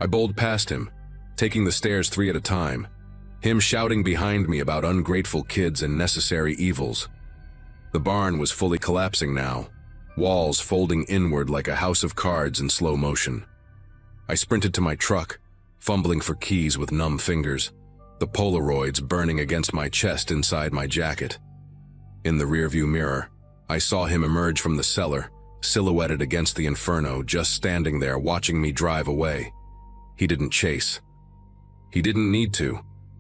I bowled past him, taking the stairs 3 at a time, him shouting behind me about ungrateful kids and necessary evils. The barn was fully collapsing now, walls folding inward like a house of cards in slow motion. I sprinted to my truck, fumbling for keys with numb fingers, the Polaroids burning against my chest inside my jacket. In the rearview mirror, I saw him emerge from the cellar, silhouetted against the inferno, just standing there watching me drive away. He didn't chase. He didn't need to.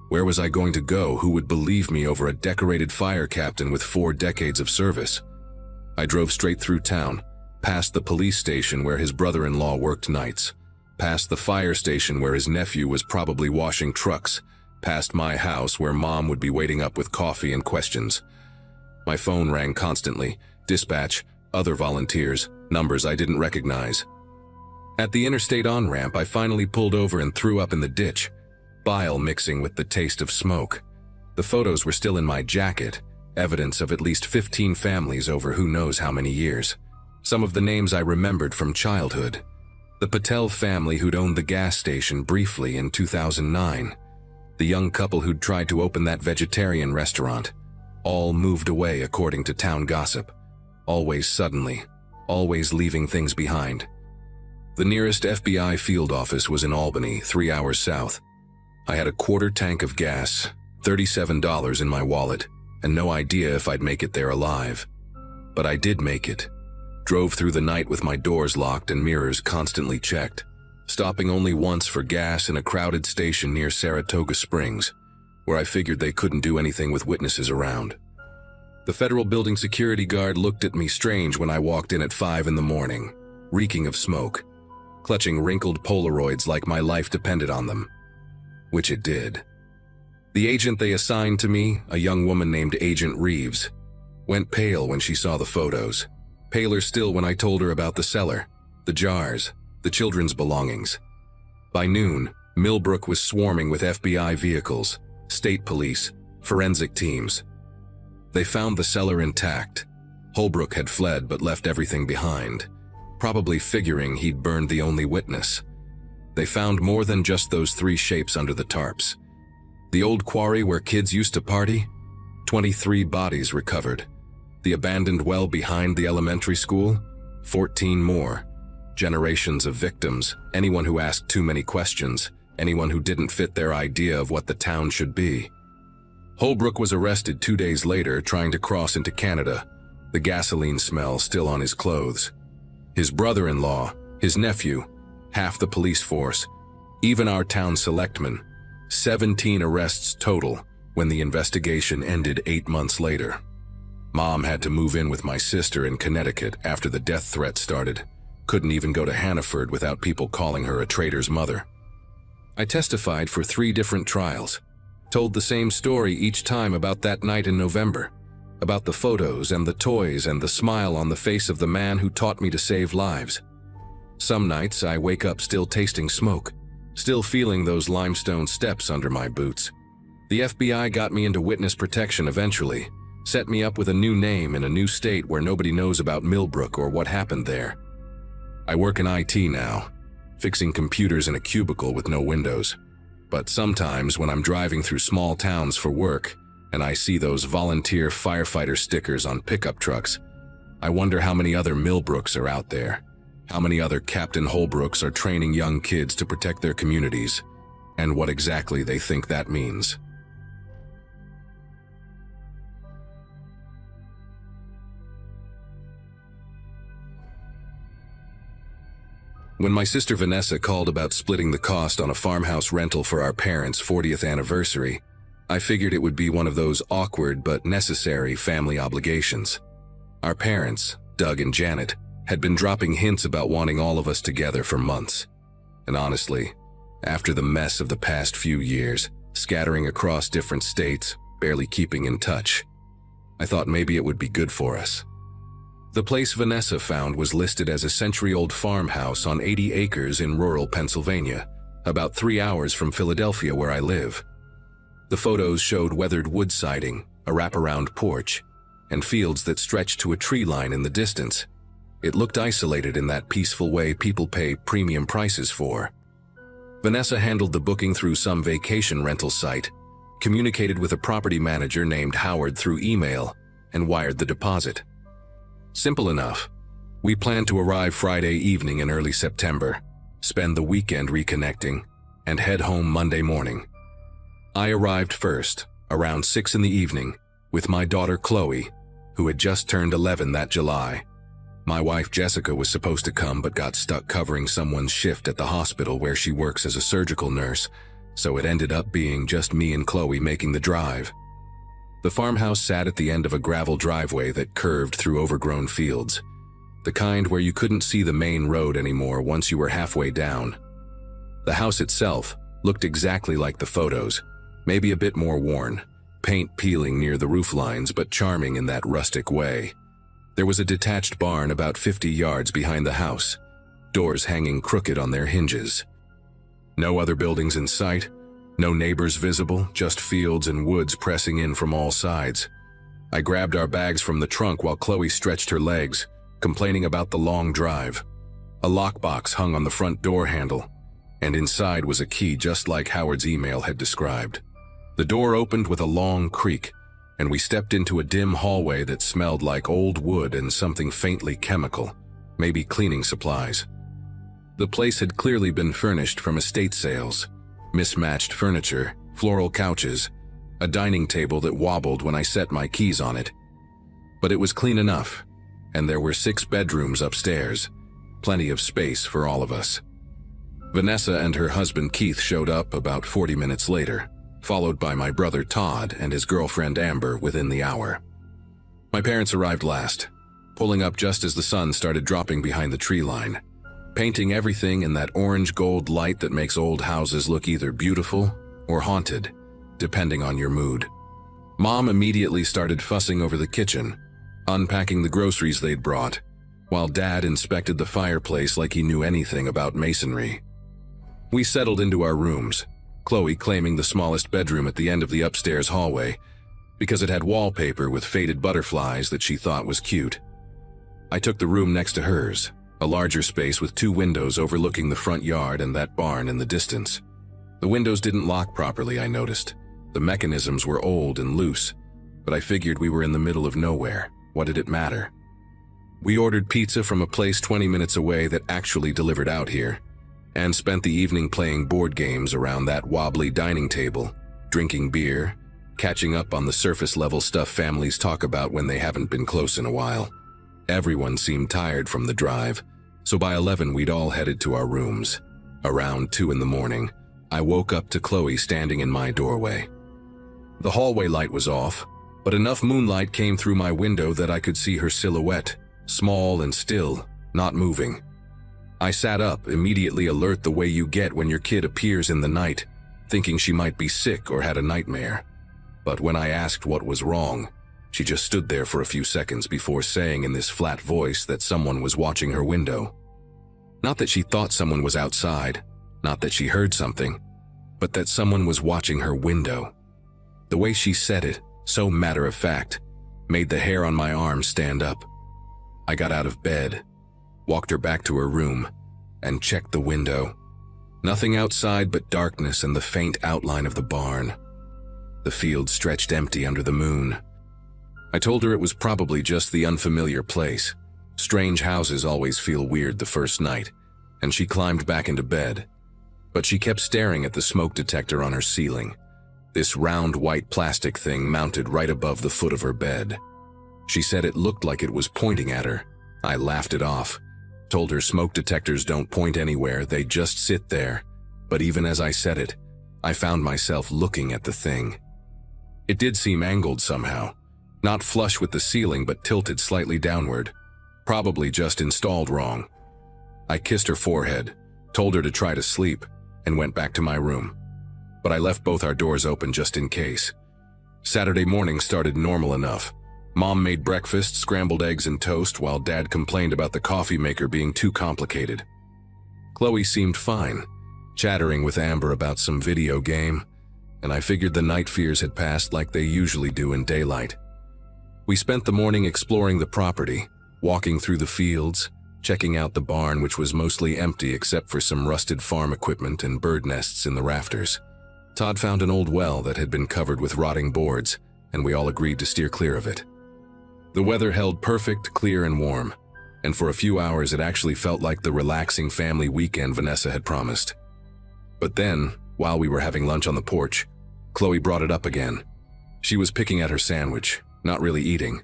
Where was I going to go? Who would believe me over a decorated fire captain with 4 decades of service? I drove straight through town, past the police station where his brother-in-law worked nights, past the fire station where his nephew was probably washing trucks, past my house where Mom would be waiting up with coffee and questions. My phone rang constantly. Dispatch, other volunteers, numbers I didn't recognize. At the interstate on-ramp, I finally pulled over and threw up in the ditch, bile mixing with the taste of smoke. The photos were still in my jacket, evidence of at least 15 families over who knows how many years. Some of the names I remembered from childhood. The Patel family who'd owned the gas station briefly in 2009. The young couple who'd tried to open that vegetarian restaurant. All moved away according to town gossip. Always suddenly, always leaving things behind. The nearest FBI field office was in Albany, 3 hours south. I had a quarter tank of gas, $37 in my wallet, and no idea if I'd make it there alive. But I did make it. Drove through the night with my doors locked and mirrors constantly checked, stopping only once for gas in a crowded station near Saratoga Springs, where I figured they couldn't do anything with witnesses around. The federal building security guard looked at me strange when I walked in at 5 in the morning, reeking of smoke, clutching wrinkled Polaroids like my life depended on them. Which it did. The agent they assigned to me, a young woman named Agent Reeves, went pale when she saw the photos. Paler still when I told her about the cellar, the jars, the children's belongings. By noon, Millbrook was swarming with FBI vehicles, state police, forensic teams. They found the cellar intact. Holbrook had fled but left everything behind, probably figuring he'd burned the only witness. They found more than just those 3 shapes under the tarps. The old quarry where kids used to party? 23 bodies recovered. The abandoned well behind the elementary school? 14 more. Generations of victims, anyone who asked too many questions, anyone who didn't fit their idea of what the town should be. Holbrook was arrested 2 days later trying to cross into Canada, the gasoline smell still on his clothes. His brother-in-law, his nephew, half the police force, even our town selectmen, 17 arrests total when the investigation ended 8 months later. Mom had to move in with my sister in Connecticut after the death threat started. Couldn't even go to Hannaford without people calling her a traitor's mother. I testified for 3 different trials, told the same story each time about that night in November, about the photos and the toys and the smile on the face of the man who taught me to save lives. Some nights I wake up still tasting smoke, still feeling those limestone steps under my boots. The FBI got me into witness protection eventually, set me up with a new name in a new state where nobody knows about Millbrook or what happened there. I work in IT now, fixing computers in a cubicle with no windows. But sometimes when I'm driving through small towns for work and I see those volunteer firefighter stickers on pickup trucks, I wonder how many other Millbrooks are out there. How many other Captain Holbrooks are training young kids to protect their communities, and what exactly they think that means. When my sister Vanessa called about splitting the cost on a farmhouse rental for our parents' 40th anniversary, I figured it would be one of those awkward but necessary family obligations. Our parents, Doug and Janet, had been dropping hints about wanting all of us together for months. And honestly, after the mess of the past few years, scattering across different states, barely keeping in touch, I thought maybe it would be good for us. The place Vanessa found was listed as a century-old farmhouse on 80 acres in rural Pennsylvania, about 3 hours from Philadelphia where I live. The photos showed weathered wood siding, a wraparound porch, and fields that stretched to a tree line in the distance. It looked isolated in that peaceful way people pay premium prices for. Vanessa handled the booking through some vacation rental site, communicated with a property manager named Howard through email, and wired the deposit. Simple enough. We planned to arrive Friday evening in early September, spend the weekend reconnecting, and head home Monday morning. I arrived first, around 6 in the evening, with my daughter Chloe, who had just turned 11 that July. My wife Jessica was supposed to come but got stuck covering someone's shift at the hospital where she works as a surgical nurse, so it ended up being just me and Chloe making the drive. The farmhouse sat at the end of a gravel driveway that curved through overgrown fields, the kind where you couldn't see the main road anymore once you were halfway down. The house itself looked exactly like the photos, maybe a bit more worn, paint peeling near the roof lines but charming in that rustic way. There was a detached barn about 50 yards behind the house, doors hanging crooked on their hinges. No other buildings in sight, no neighbors visible, just fields and woods pressing in from all sides. I grabbed our bags from the trunk while Chloe stretched her legs, complaining about the long drive. A lockbox hung on the front door handle, and inside was a key just like Howard's email had described. The door opened with a long creak, and we stepped into a dim hallway that smelled like old wood and something faintly chemical, maybe cleaning supplies. The place had clearly been furnished from estate sales. Mismatched furniture, floral couches, a dining table that wobbled when I set my keys on it. But it was clean enough, and there were 6 bedrooms upstairs, plenty of space for all of us. Vanessa and her husband Keith showed up about 40 minutes later, followed by my brother Todd and his girlfriend Amber within the hour. My parents arrived last, pulling up just as the sun started dropping behind the tree line, painting everything in that orange-gold light that makes old houses look either beautiful or haunted, depending on your mood. Mom immediately started fussing over the kitchen, unpacking the groceries they'd brought, while Dad inspected the fireplace like he knew anything about masonry. We settled into our rooms, Chloe claiming the smallest bedroom at the end of the upstairs hallway because it had wallpaper with faded butterflies that she thought was cute. I took the room next to hers, a larger space with 2 windows overlooking the front yard and that barn in the distance. The windows didn't lock properly, I noticed. The mechanisms were old and loose, but I figured we were in the middle of nowhere. What did it matter? We ordered pizza from a place 20 minutes away that actually delivered out here, and spent the evening playing board games around that wobbly dining table, drinking beer, catching up on the surface-level stuff families talk about when they haven't been close in a while. Everyone seemed tired from the drive, so by 11 we'd all headed to our rooms. Around 2 in the morning, I woke up to Chloe standing in my doorway. The hallway light was off, but enough moonlight came through my window that I could see her silhouette, small and still, not moving. I sat up, immediately alert the way you get when your kid appears in the night, thinking she might be sick or had a nightmare. But when I asked what was wrong, she just stood there for a few seconds before saying in this flat voice that someone was watching her window. Not that she thought someone was outside, not that she heard something, but that someone was watching her window. The way she said it, so matter-of-fact, made the hair on my arm stand up. I got out of bed, walked her back to her room, and checked the window. Nothing outside but darkness and the faint outline of the barn. The field stretched empty under the moon. I told her it was probably just the unfamiliar place. Strange houses always feel weird the first night, and she climbed back into bed. But she kept staring at the smoke detector on her ceiling, this round white plastic thing mounted right above the foot of her bed. She said it looked like it was pointing at her. I laughed it off, told her smoke detectors don't point anywhere, they just sit there. But even as I said it, I found myself looking at the thing. It did seem angled somehow. Not flush with the ceiling, but tilted slightly downward. Probably just installed wrong. I kissed her forehead, told her to try to sleep, and went back to my room. But I left both our doors open just in case. Saturday morning started normal enough. Mom made breakfast, scrambled eggs and toast, while Dad complained about the coffee maker being too complicated. Chloe seemed fine, chattering with Amber about some video game, and I figured the night fears had passed like they usually do in daylight. We spent the morning exploring the property, walking through the fields, checking out the barn, which was mostly empty except for some rusted farm equipment and bird nests in the rafters. Todd found an old well that had been covered with rotting boards, and we all agreed to steer clear of it. The weather held perfect, clear and warm, and for a few hours it actually felt like the relaxing family weekend Vanessa had promised. But then, while we were having lunch on the porch, Chloe brought it up again. She was picking at her sandwich, not really eating,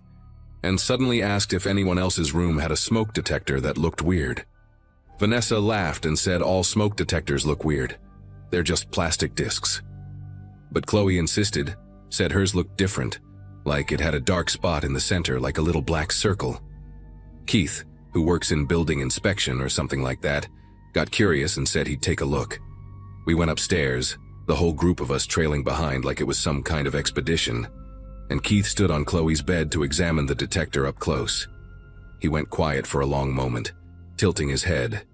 and suddenly asked if anyone else's room had a smoke detector that looked weird. Vanessa laughed and said all smoke detectors look weird. They're just plastic discs. But Chloe insisted, said hers looked different, like it had a dark spot in the center like a little black circle. Keith, who works in building inspection or something like that, got curious and said he'd take a look. We went upstairs, the whole group of us trailing behind like it was some kind of expedition, and Keith stood on Chloe's bed to examine the detector up close. He went quiet for a long moment, tilting his head,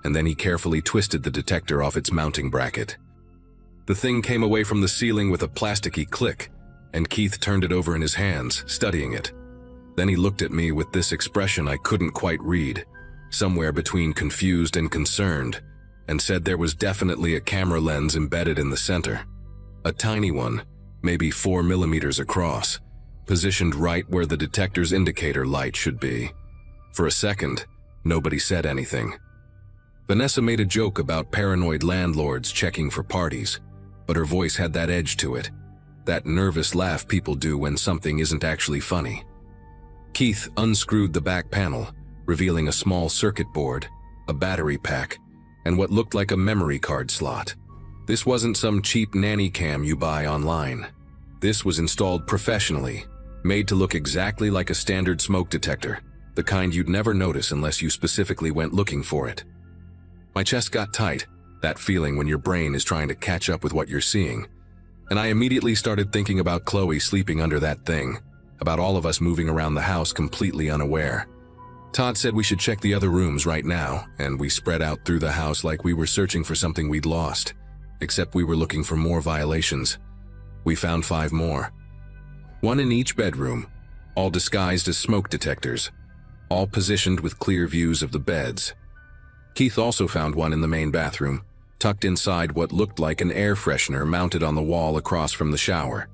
and then he carefully twisted the detector off its mounting bracket. The thing came away from the ceiling with a plasticky click, and Keith turned it over in his hands, studying it. Then he looked at me with this expression I couldn't quite read, somewhere between confused and concerned, and said there was definitely a camera lens embedded in the center. A tiny one, maybe 4 millimeters across, positioned right where the detector's indicator light should be. For a second, nobody said anything. Vanessa made a joke about paranoid landlords checking for parties, but her voice had that edge to it, that nervous laugh people do when something isn't actually funny. Keith unscrewed the back panel, revealing a small circuit board, a battery pack, and what looked like a memory card slot. This wasn't some cheap nanny cam you buy online. This was installed professionally, made to look exactly like a standard smoke detector, the kind you'd never notice unless you specifically went looking for it. My chest got tight, that feeling when your brain is trying to catch up with what you're seeing, and I immediately started thinking about Chloe sleeping under that thing, about all of us moving around the house completely unaware. Todd said we should check the other rooms right now, and we spread out through the house like we were searching for something we'd lost, except we were looking for more violations. We found 5 more. 1 in each bedroom, all disguised as smoke detectors, all positioned with clear views of the beds. Keith also found 1 in the main bathroom, tucked inside what looked like an air freshener mounted on the wall across from the shower.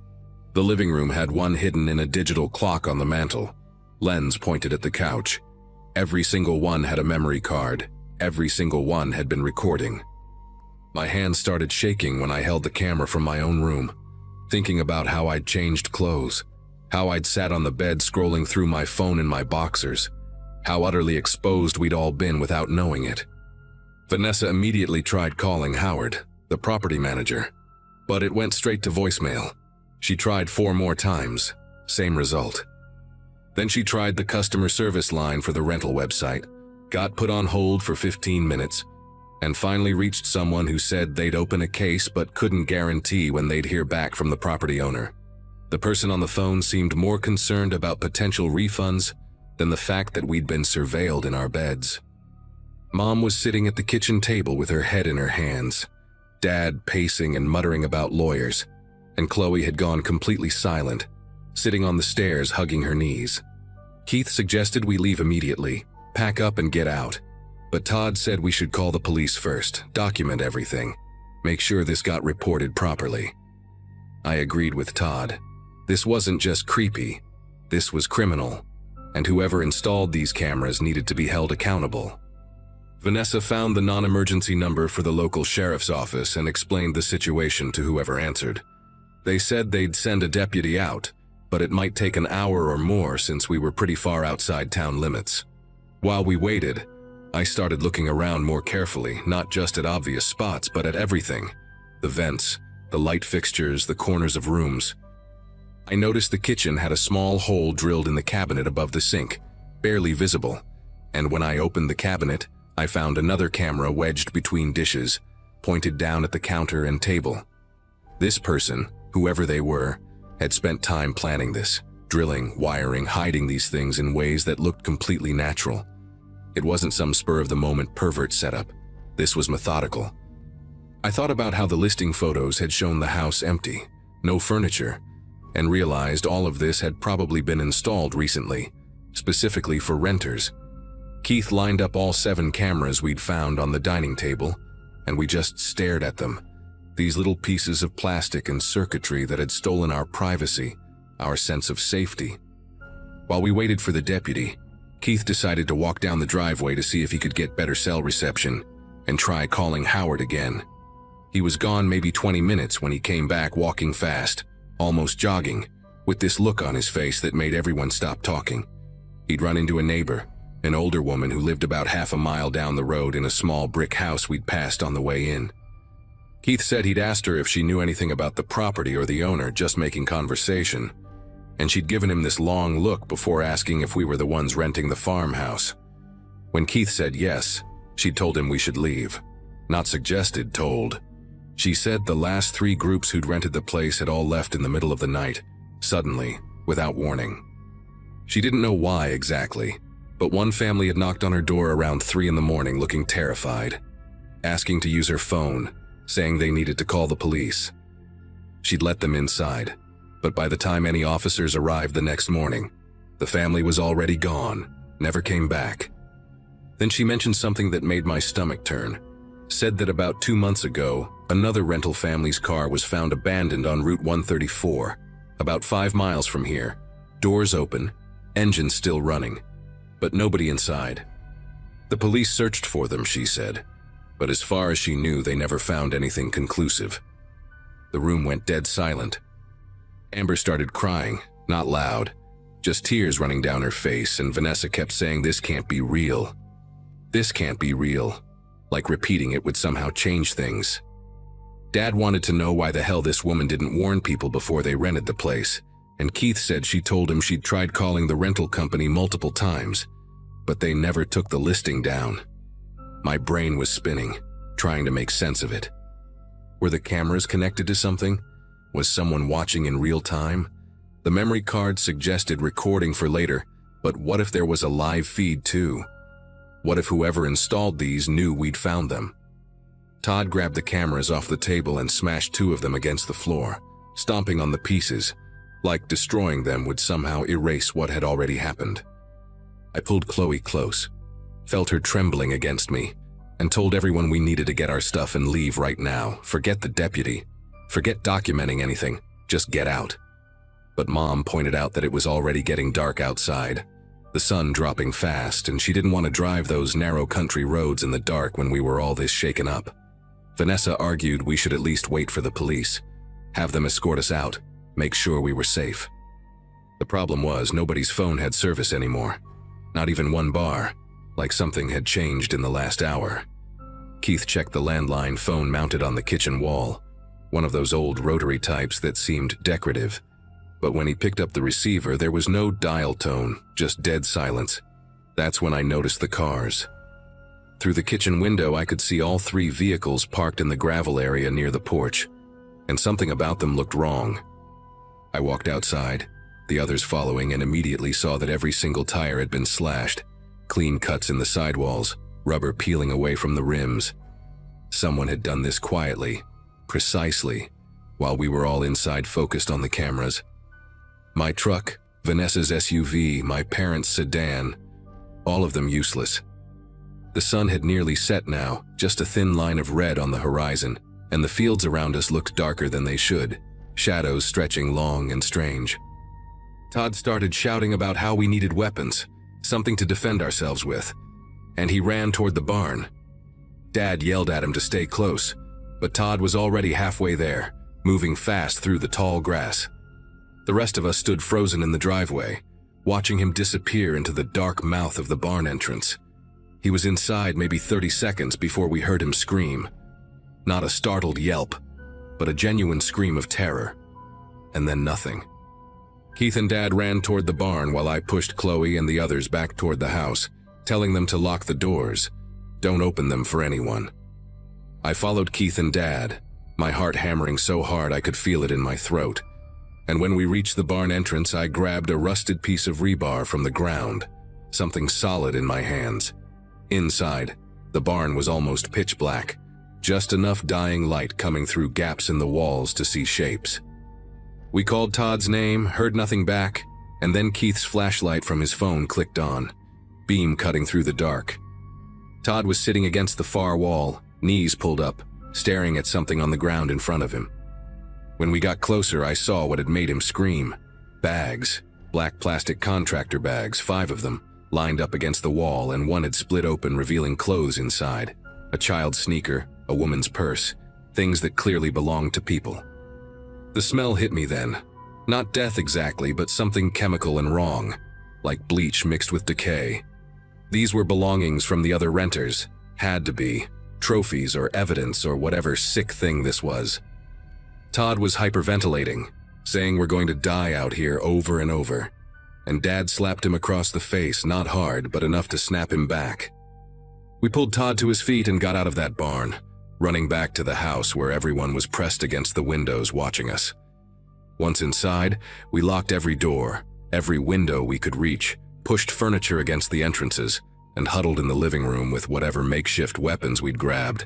The living room had 1 hidden in a digital clock on the mantel, lens pointed at the couch. Every single one had a memory card. Every single one had been recording. My hands started shaking when I held the camera from my own room, thinking about how I'd changed clothes, how I'd sat on the bed scrolling through my phone in my boxers, how utterly exposed we'd all been without knowing it. Vanessa immediately tried calling Howard, the property manager, but it went straight to voicemail. She tried 4 more times, same result. Then she tried the customer service line for the rental website, got put on hold for 15 minutes, and finally reached someone who said they'd open a case but couldn't guarantee when they'd hear back from the property owner. The person on the phone seemed more concerned about potential refunds than the fact that we'd been surveilled in our beds. Mom was sitting at the kitchen table with her head in her hands, Dad pacing and muttering about lawyers, and Chloe had gone completely silent, sitting on the stairs hugging her knees. Keith suggested we leave immediately, pack up and get out, but Todd said we should call the police first, document everything, make sure this got reported properly. I agreed with Todd. This wasn't just creepy, this was criminal, and whoever installed these cameras needed to be held accountable. Vanessa found the non-emergency number for the local sheriff's office and explained the situation to whoever answered. They said they'd send a deputy out, but it might take an hour or more since we were pretty far outside town limits. While we waited, I started looking around more carefully, not just at obvious spots, but at everything. The vents, the light fixtures, the corners of rooms. I noticed the kitchen had a small hole drilled in the cabinet above the sink, barely visible, and when I opened the cabinet, I found another camera wedged between dishes, pointed down at the counter and table. This person, whoever they were, had spent time planning this, drilling, wiring, hiding these things in ways that looked completely natural. It wasn't some spur-of-the-moment pervert setup. This was methodical. I thought about how the listing photos had shown the house empty, no furniture, and realized all of this had probably been installed recently, specifically for renters. Keith lined up all 7 cameras we'd found on the dining table, and we just stared at them. These little pieces of plastic and circuitry that had stolen our privacy, our sense of safety. While we waited for the deputy, Keith decided to walk down the driveway to see if he could get better cell reception and try calling Howard again. He was gone maybe 20 minutes when he came back walking fast, almost jogging, with this look on his face that made everyone stop talking. He'd run into a neighbor, an older woman who lived about half a mile down the road in a small brick house we'd passed on the way in. Keith said he'd asked her if she knew anything about the property or the owner, just making conversation, and she'd given him this long look before asking if we were the ones renting the farmhouse. When Keith said yes, she'd told him we should leave. Not suggested, told. She said the last 3 groups who'd rented the place had all left in the middle of the night, suddenly, without warning. She didn't know why exactly, but one family had knocked on her door around 3 in the morning looking terrified, asking to use her phone, saying they needed to call the police. She'd let them inside, but by the time any officers arrived the next morning, the family was already gone, never came back. Then she mentioned something that made my stomach turn. Said that about 2 months ago, another rental family's car was found abandoned on Route 134, about 5 miles from here. Doors open, engine still running, but nobody inside. The police searched for them, she said, but as far as she knew, they never found anything conclusive. The room went dead silent. Amber started crying, not loud, just tears running down her face, and Vanessa kept saying, "This can't be real. This can't be real," like repeating it would somehow change things. Dad wanted to know why the hell this woman didn't warn people before they rented the place, and Keith said she told him she'd tried calling the rental company multiple times, but they never took the listing down. My brain was spinning, trying to make sense of it. Were the cameras connected to something? Was someone watching in real time? The memory card suggested recording for later, but what if there was a live feed too? What if whoever installed these knew we'd found them? Todd grabbed the cameras off the table and smashed 2 of them against the floor, stomping on the pieces, like destroying them would somehow erase what had already happened. I pulled Chloe close, felt her trembling against me, and told everyone we needed to get our stuff and leave right now. Forget the deputy. Forget documenting anything. Just get out. But Mom pointed out that it was already getting dark outside, the sun dropping fast, and she didn't want to drive those narrow country roads in the dark when we were all this shaken up. Vanessa argued we should at least wait for the police, have them escort us out, make sure we were safe. The problem was nobody's phone had service anymore, not even one bar, like something had changed in the last hour. Keith checked the landline phone mounted on the kitchen wall, one of those old rotary types that seemed decorative. But when he picked up the receiver, there was no dial tone, just dead silence. That's when I noticed the cars. Through the kitchen window, I could see all 3 vehicles parked in the gravel area near the porch, and something about them looked wrong. I walked outside, the others following, and immediately saw that every single tire had been slashed, clean cuts in the sidewalls, rubber peeling away from the rims. Someone had done this quietly, precisely, while we were all inside focused on the cameras. My truck, Vanessa's SUV, my parents' sedan, all of them useless. The sun had nearly set now, just a thin line of red on the horizon, and the fields around us looked darker than they should, shadows stretching long and strange. Todd started shouting about how we needed weapons, something to defend ourselves with, and he ran toward the barn. Dad yelled at him to stay close, but Todd was already halfway there, moving fast through the tall grass. The rest of us stood frozen in the driveway, watching him disappear into the dark mouth of the barn entrance. He was inside maybe 30 seconds before we heard him scream. Not a startled yelp, but a genuine scream of terror. And then nothing. Keith and Dad ran toward the barn while I pushed Chloe and the others back toward the house, telling them to lock the doors. Don't open them for anyone. I followed Keith and Dad, my heart hammering so hard I could feel it in my throat. And when we reached the barn entrance, I grabbed a rusted piece of rebar from the ground, something solid in my hands. Inside, the barn was almost pitch black, just enough dying light coming through gaps in the walls to see shapes. We called Todd's name, heard nothing back, and then Keith's flashlight from his phone clicked on, beam cutting through the dark. Todd was sitting against the far wall, knees pulled up, staring at something on the ground in front of him. When we got closer, I saw what had made him scream. Bags, black plastic contractor bags, 5 of them, lined up against the wall, and one had split open, revealing clothes inside. A child's sneaker, a woman's purse, things that clearly belonged to people. The smell hit me then. Not death exactly, but something chemical and wrong. like bleach mixed with decay. These were belongings from the other renters. Had to be. Trophies or evidence or whatever sick thing this was. Todd was hyperventilating, saying we're going to die out here over and over. And Dad slapped him across the face, not hard, but enough to snap him back. We pulled Todd to his feet and got out of that barn, running back to the house where everyone was pressed against the windows watching us. Once inside, we locked every door, every window we could reach, pushed furniture against the entrances, and huddled in the living room with whatever makeshift weapons we'd grabbed.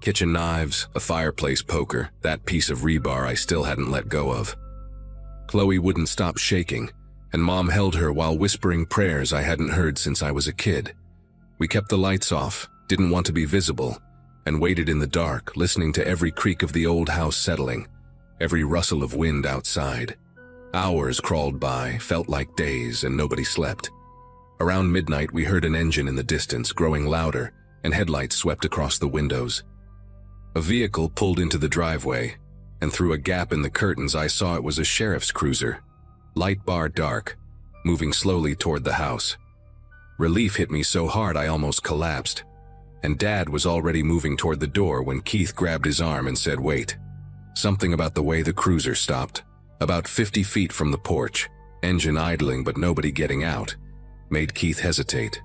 Kitchen knives, a fireplace poker, that piece of rebar I still hadn't let go of. Chloe wouldn't stop shaking, and Mom held her while whispering prayers I hadn't heard since I was a kid. We kept the lights off, didn't want to be visible, and waited in the dark, listening to every creak of the old house settling, every rustle of wind outside. Hours crawled by, felt like days, and nobody slept. Around midnight, we heard an engine in the distance growing louder, and headlights swept across the windows. A vehicle pulled into the driveway, and through a gap in the curtains I saw it was a sheriff's cruiser, light bar dark, moving slowly toward the house. Relief hit me so hard I almost collapsed, and Dad was already moving toward the door when Keith grabbed his arm and said, "Wait." Something about the way the cruiser stopped, about 50 feet from the porch, engine idling but nobody getting out, made Keith hesitate.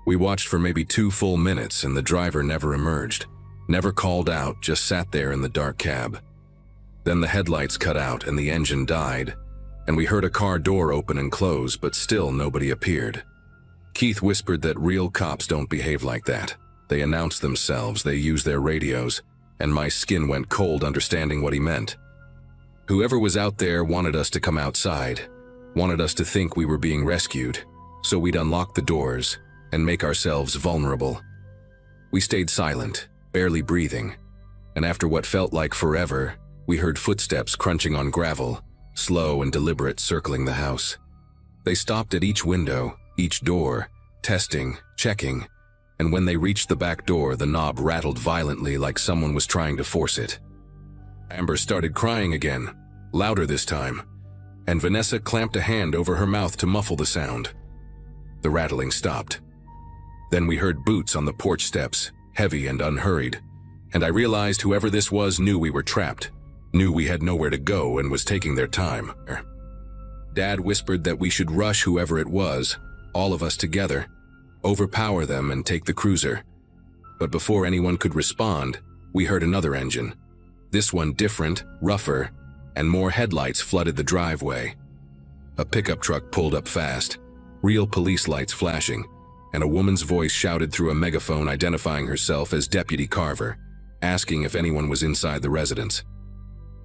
We watched for maybe 2 full minutes and the driver never emerged, never called out, just sat there in the dark cab. Then the headlights cut out and the engine died, and we heard a car door open and close, but still nobody appeared. Keith whispered that real cops don't behave like that. They announce themselves, they use their radios, and my skin went cold understanding what he meant. Whoever was out there wanted us to come outside, wanted us to think we were being rescued, so we'd unlock the doors and make ourselves vulnerable. We stayed silent, barely breathing, and after what felt like forever, we heard footsteps crunching on gravel, slow and deliberate, circling the house. They stopped at each window, each door, testing, checking, and when they reached the back door, the knob rattled violently like someone was trying to force it. Amber started crying again, louder this time, and Vanessa clamped a hand over her mouth to muffle the sound. The rattling stopped. Then we heard boots on the porch steps, heavy and unhurried, and I realized whoever this was knew we were trapped, knew we had nowhere to go and was taking their time. Dad whispered that we should rush whoever it was, all of us together, overpower them and take the cruiser. But before anyone could respond, we heard another engine. This one different, rougher, and more headlights flooded the driveway. A pickup truck pulled up fast, real police lights flashing, and a woman's voice shouted through a megaphone identifying herself as Deputy Carver, asking if anyone was inside the residence.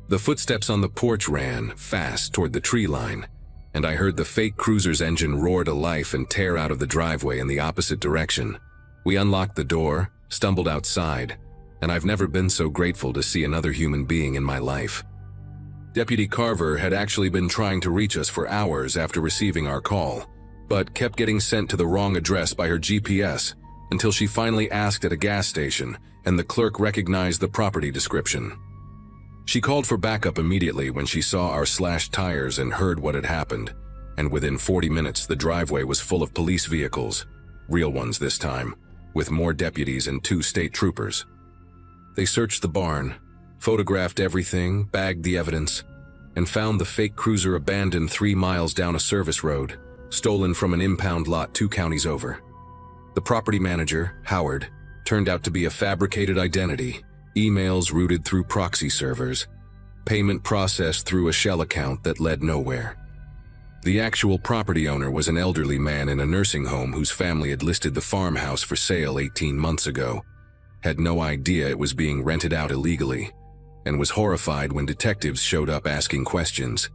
The footsteps on the porch ran fast toward the tree line, and I heard the fake cruiser's engine roar to life and tear out of the driveway in the opposite direction. We unlocked the door, stumbled outside, and I've never been so grateful to see another human being in my life. Deputy Carver had actually been trying to reach us for hours after receiving our call, but kept getting sent to the wrong address by her GPS until she finally asked at a gas station and the clerk recognized the property description. She called for backup immediately when she saw our slashed tires and heard what had happened, and within 40 minutes the driveway was full of police vehicles, real ones this time, with more deputies and 2 state troopers. They searched the barn, photographed everything, bagged the evidence, and found the fake cruiser abandoned 3 miles down a service road, stolen from an impound lot 2 counties over. The property manager, Howard, turned out to be a fabricated identity, emails routed through proxy servers, payment processed through a shell account that led nowhere. The actual property owner was an elderly man in a nursing home whose family had listed the farmhouse for sale 18 months ago, had no idea it was being rented out illegally, and was horrified when detectives showed up asking questions.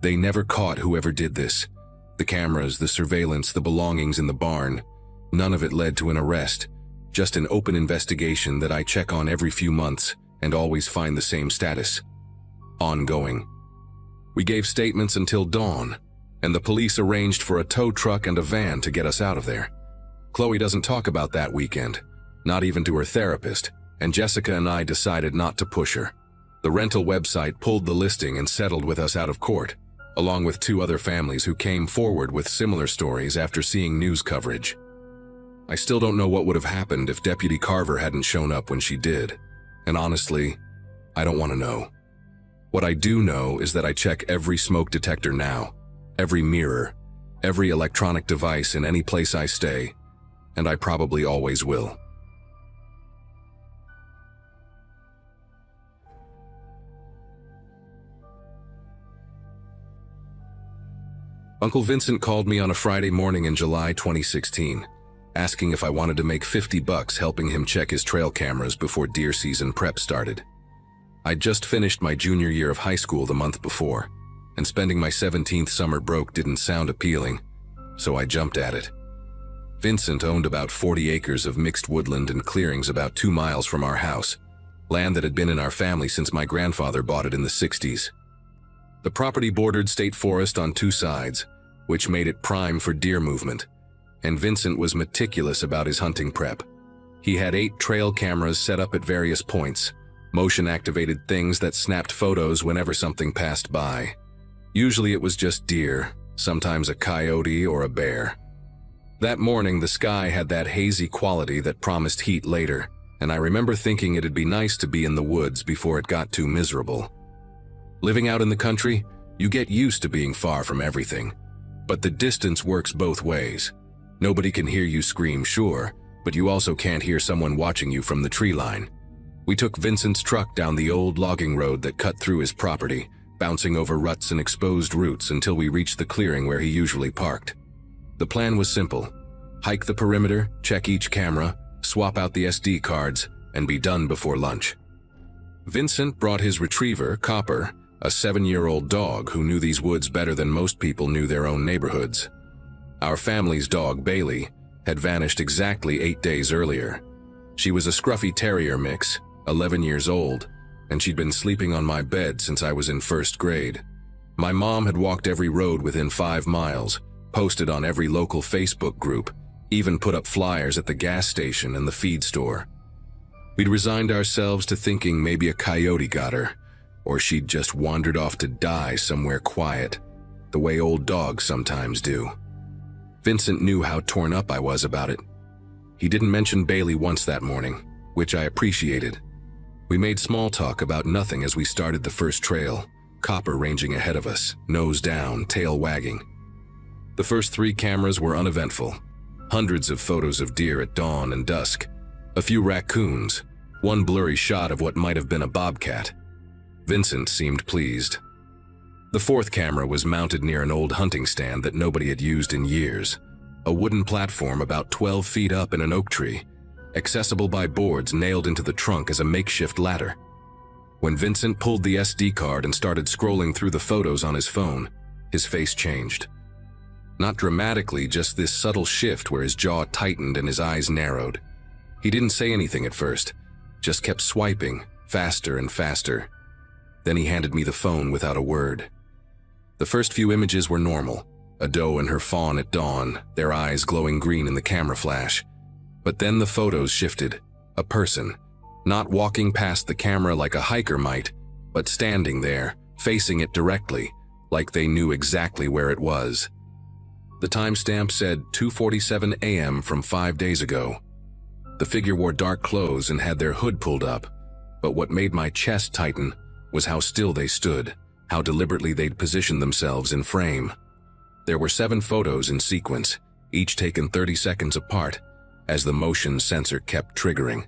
They never caught whoever did this. The cameras, the surveillance, the belongings in the barn, none of it led to an arrest, just an open investigation that I check on every few months and always find the same status: ongoing. We gave statements until dawn, and the police arranged for a tow truck and a van to get us out of there. Chloe doesn't talk about that weekend, not even to her therapist, and Jessica and I decided not to push her. The rental website pulled the listing and settled with us out of court, along with 2 other families who came forward with similar stories after seeing news coverage. I still don't know what would have happened if Deputy Carver hadn't shown up when she did, and honestly, I don't want to know. What I do know is that I check every smoke detector now, every mirror, every electronic device in any place I stay, and I probably always will. Uncle Vincent called me on a Friday morning in July 2016, asking if I wanted to make $50 helping him check his trail cameras before deer season prep started. I'd just finished my junior year of high school the month before, and spending my 17th summer broke didn't sound appealing, so I jumped at it. Vincent owned about 40 acres of mixed woodland and clearings about 2 miles from our house, land that had been in our family since my grandfather bought it in the 60s. The property bordered state forest on 2 sides, which made it prime for deer movement, and Vincent was meticulous about his hunting prep. He had 8 trail cameras set up at various points, motion-activated things that snapped photos whenever something passed by. Usually it was just deer, sometimes a coyote or a bear. That morning the sky had that hazy quality that promised heat later, and I remember thinking it'd be nice to be in the woods before it got too miserable. Living out in the country, you get used to being far from everything. But the distance works both ways. Nobody can hear you scream, sure, but you also can't hear someone watching you from the tree line. We took Vincent's truck down the old logging road that cut through his property, bouncing over ruts and exposed roots until we reached the clearing where he usually parked. The plan was simple: hike the perimeter, check each camera, swap out the SD cards, and be done before lunch. Vincent brought his retriever, Copper, a 7-year-old dog who knew these woods better than most people knew their own neighborhoods. Our family's dog, Bailey, had vanished exactly 8 days earlier. She was a scruffy terrier mix, 11 years old, and she'd been sleeping on my bed since I was in 1st grade. My mom had walked every road within 5 miles, posted on every local Facebook group, even put up flyers at the gas station and the feed store. We'd resigned ourselves to thinking maybe a coyote got her, or she'd just wandered off to die somewhere quiet, the way old dogs sometimes do. Vincent knew how torn up I was about it. He didn't mention Bailey once that morning, which I appreciated. We made small talk about nothing as we started the first trail, Copper ranging ahead of us, nose down, tail wagging. The first 3 cameras were uneventful. Hundreds of photos of deer at dawn and dusk, a few raccoons, one blurry shot of what might have been a bobcat. Vincent seemed pleased. The 4th camera was mounted near an old hunting stand that nobody had used in years, a wooden platform about 12 feet up in an oak tree, accessible by boards nailed into the trunk as a makeshift ladder. When Vincent pulled the SD card and started scrolling through the photos on his phone, his face changed. Not dramatically, just this subtle shift where his jaw tightened and his eyes narrowed. He didn't say anything at first, just kept swiping, faster and faster. Then he handed me the phone without a word. The first few images were normal, a doe and her fawn at dawn, their eyes glowing green in the camera flash. But then the photos shifted. A person, not walking past the camera like a hiker might, but standing there, facing it directly, like they knew exactly where it was. The timestamp said 2:47 a.m. from 5 days ago. The figure wore dark clothes and had their hood pulled up, but what made my chest tighten was how still they stood, how deliberately they'd positioned themselves in frame. There were 7 photos in sequence, each taken 30 seconds apart, as the motion sensor kept triggering.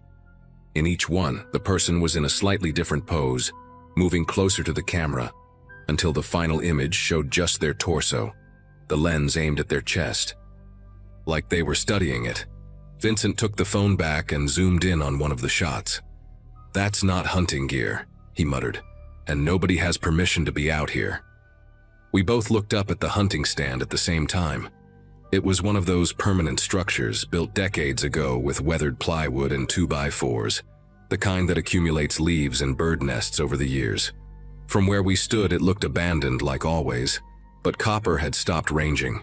In each one, the person was in a slightly different pose, moving closer to the camera, until the final image showed just their torso, the lens aimed at their chest. Like they were studying it, Vincent took the phone back and zoomed in on one of the shots. "That's not hunting gear," he muttered, "and nobody has permission to be out here." We both looked up at the hunting stand at the same time. It was one of those permanent structures built decades ago with weathered plywood and 2x4s, the kind that accumulates leaves and bird nests over the years. From where we stood, it looked abandoned like always, but Copper had stopped ranging.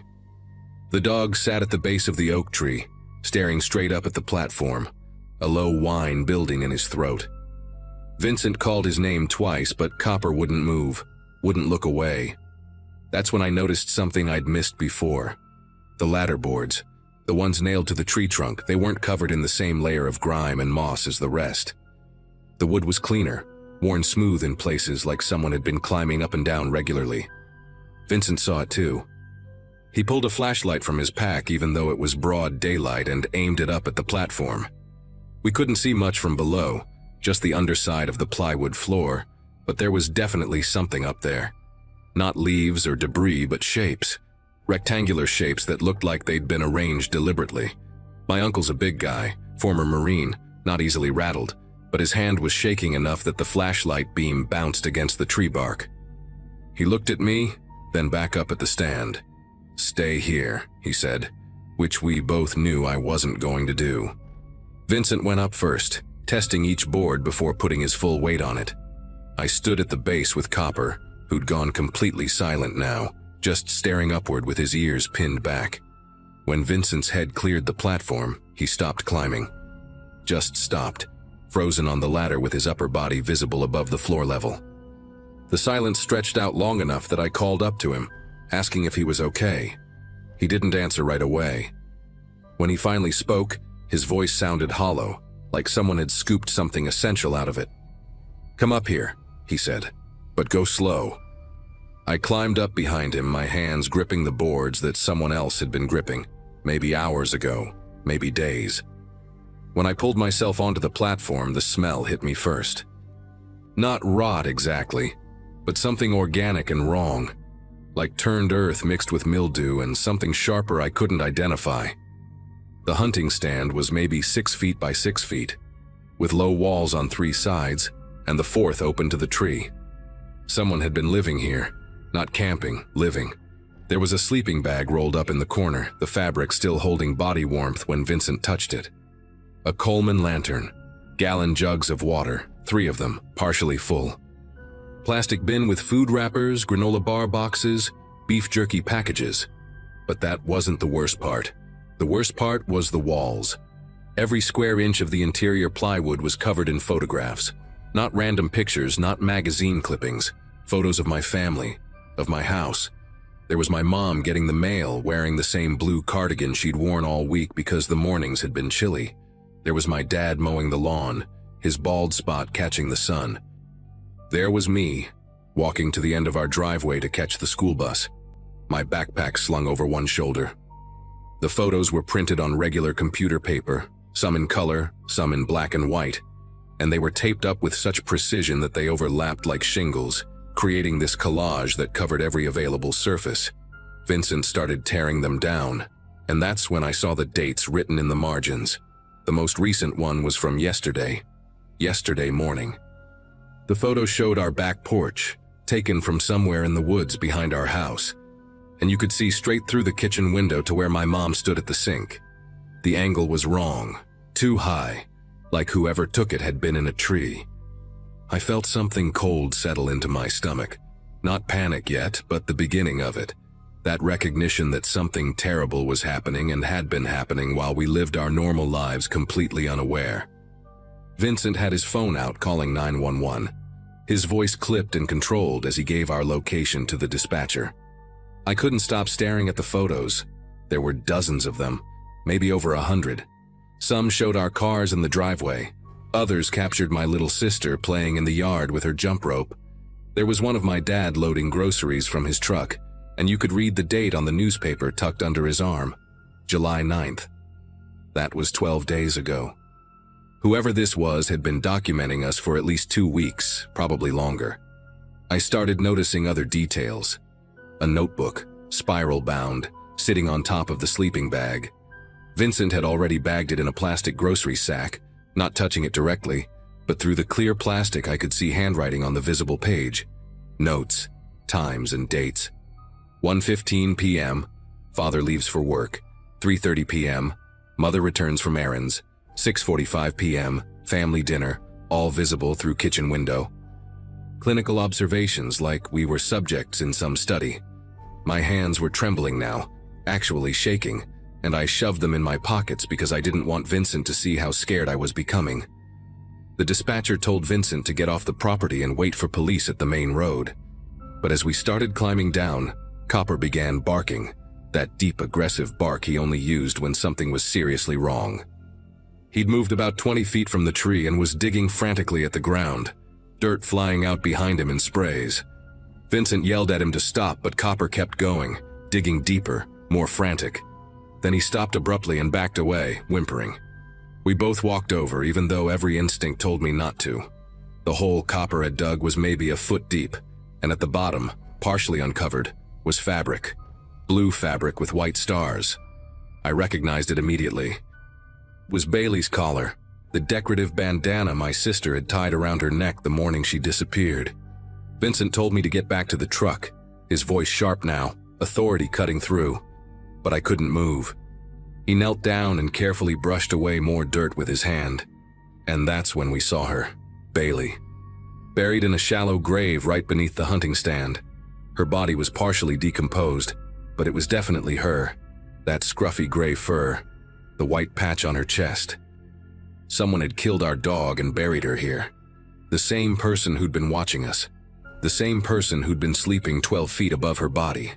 The dog sat at the base of the oak tree, staring straight up at the platform, a low whine building in his throat. Vincent called his name twice, but Copper wouldn't move, wouldn't look away. That's when I noticed something I'd missed before. The ladder boards. The ones nailed to the tree trunk, they weren't covered in the same layer of grime and moss as the rest. The wood was cleaner, worn smooth in places like someone had been climbing up and down regularly. Vincent saw it too. He pulled a flashlight from his pack even though it was broad daylight and aimed it up at the platform. We couldn't see much from below, just the underside of the plywood floor, but there was definitely something up there. Not leaves or debris, but shapes. Rectangular shapes that looked like they'd been arranged deliberately. My uncle's a big guy, former Marine, not easily rattled, but his hand was shaking enough that the flashlight beam bounced against the tree bark. He looked at me, then back up at the stand. "Stay here," he said, which we both knew I wasn't going to do. Vincent went up first, testing each board before putting his full weight on it. I stood at the base with Copper, who'd gone completely silent now, just staring upward with his ears pinned back. When Vincent's head cleared the platform, he stopped climbing. Just stopped, frozen on the ladder with his upper body visible above the floor level. The silence stretched out long enough that I called up to him, asking if he was okay. He didn't answer right away. When he finally spoke, his voice sounded hollow, like someone had scooped something essential out of it. "Come up here," he said, "but go slow." I climbed up behind him, my hands gripping the boards that someone else had been gripping, maybe hours ago, maybe days. When I pulled myself onto the platform, the smell hit me first. Not rot exactly, but something organic and wrong, like turned earth mixed with mildew and something sharper I couldn't identify. The hunting stand was maybe 6 feet by 6 feet, with low walls on 3 sides, and the 4th open to the tree. Someone had been living here, not camping, living. There was a sleeping bag rolled up in the corner, the fabric still holding body warmth when Vincent touched it. A Coleman lantern, gallon jugs of water, 3 of them, partially full. Plastic bin with food wrappers, granola bar boxes, beef jerky packages. But that wasn't the worst part. The worst part was the walls. Every square inch of the interior plywood was covered in photographs. Not random pictures, not magazine clippings. Photos of my family, of my house. There was my mom getting the mail, wearing the same blue cardigan she'd worn all week because the mornings had been chilly. There was my dad mowing the lawn, his bald spot catching the sun. There was me, walking to the end of our driveway to catch the school bus, my backpack slung over one shoulder. The photos were printed on regular computer paper, some in color, some in black and white, and they were taped up with such precision that they overlapped like shingles, creating this collage that covered every available surface. Vincent started tearing them down, and that's when I saw the dates written in the margins. The most recent one was from yesterday morning. The photo showed our back porch, taken from somewhere in the woods behind our house, and you could see straight through the kitchen window to where my mom stood at the sink. The angle was wrong, too high, like whoever took it had been in a tree. I felt something cold settle into my stomach. Not panic yet, but the beginning of it. That recognition that something terrible was happening and had been happening while we lived our normal lives completely unaware. Vincent had his phone out calling 911. His voice clipped and controlled as he gave our location to the dispatcher. I couldn't stop staring at the photos. There were dozens of them, maybe over 100. Some showed our cars in the driveway. Others captured my little sister playing in the yard with her jump rope. There was one of my dad loading groceries from his truck, and you could read the date on the newspaper tucked under his arm, July 9th. That was 12 days ago. Whoever this was had been documenting us for at least 2 weeks, probably longer. I started noticing other details. A notebook, spiral-bound, sitting on top of the sleeping bag. Vincent had already bagged it in a plastic grocery sack, not touching it directly, but through the clear plastic I could see handwriting on the visible page. Notes, times and dates. 1:15 p.m., father leaves for work. 3:30 p.m., mother returns from errands. 6:45 p.m., family dinner, all visible through kitchen window. Clinical observations like we were subjects in some study. My hands were trembling now, actually shaking, and I shoved them in my pockets because I didn't want Vincent to see how scared I was becoming. The dispatcher told Vincent to get off the property and wait for police at the main road. But as we started climbing down, Copper began barking, that deep, aggressive bark he only used when something was seriously wrong. He'd moved about 20 feet from the tree and was digging frantically at the ground, dirt flying out behind him in sprays. Vincent yelled at him to stop, but Copper kept going, digging deeper, more frantic. Then he stopped abruptly and backed away, whimpering. We both walked over, even though every instinct told me not to. The hole Copper had dug was maybe a foot deep, and at the bottom, partially uncovered, was fabric. Blue fabric with white stars. I recognized it immediately. It was Bailey's collar, the decorative bandana my sister had tied around her neck the morning she disappeared. Vincent told me to get back to the truck, his voice sharp now, authority cutting through. But I couldn't move. He knelt down and carefully brushed away more dirt with his hand. And that's when we saw her, Bailey. Buried in a shallow grave right beneath the hunting stand. Her body was partially decomposed, but it was definitely her. That scruffy gray fur, the white patch on her chest. Someone had killed our dog and buried her here. The same person who'd been watching us. The same person who'd been sleeping 12 feet above her body.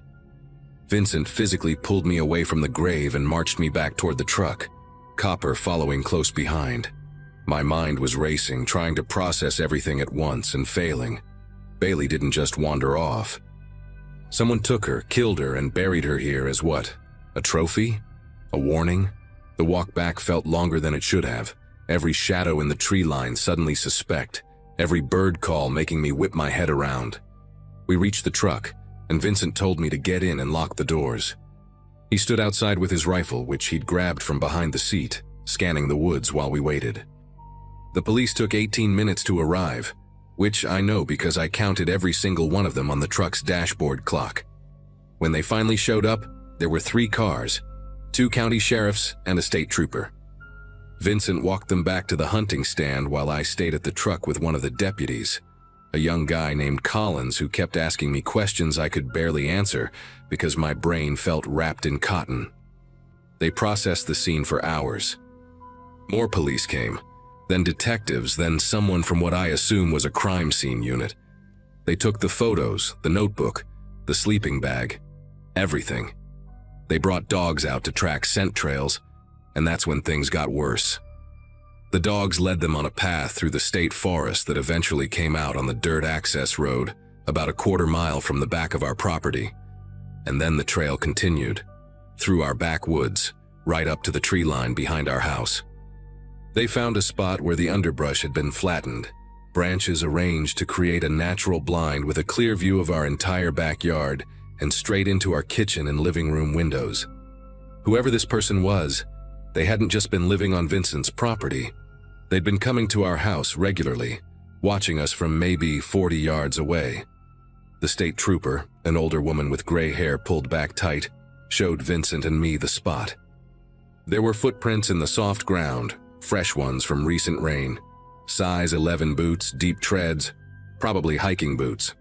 Vincent physically pulled me away from the grave and marched me back toward the truck, Copper following close behind. My mind was racing, trying to process everything at once and failing. Bailey didn't just wander off. Someone took her, killed her, and buried her here as what? A trophy? A warning? The walk back felt longer than it should have. Every shadow in the tree line suddenly suspect. Every bird call making me whip my head around. We reached the truck, and Vincent told me to get in and lock the doors. He stood outside with his rifle, which he'd grabbed from behind the seat, scanning the woods while we waited. The police took 18 minutes to arrive, which I know because I counted every single one of them on the truck's dashboard clock. When they finally showed up, there were 3 cars, 2 county sheriffs and a state trooper. Vincent walked them back to the hunting stand while I stayed at the truck with one of the deputies, a young guy named Collins who kept asking me questions I could barely answer because my brain felt wrapped in cotton. They processed the scene for hours. More police came, then detectives, then someone from what I assume was a crime scene unit. They took the photos, the notebook, the sleeping bag, everything. They brought dogs out to track scent trails, and that's when things got worse. The dogs led them on a path through the state forest that eventually came out on the dirt access road about a quarter-mile from the back of our property. And then the trail continued, through our backwoods, right up to the tree line behind our house. They found a spot where the underbrush had been flattened, branches arranged to create a natural blind with a clear view of our entire backyard and straight into our kitchen and living room windows. Whoever this person was, they hadn't just been living on Vincent's property. They'd been coming to our house regularly, watching us from maybe 40 yards away. The state trooper, an older woman with gray hair pulled back tight, showed Vincent and me the spot. There were footprints in the soft ground, fresh ones from recent rain. Size 11 boots, deep treads, probably hiking boots.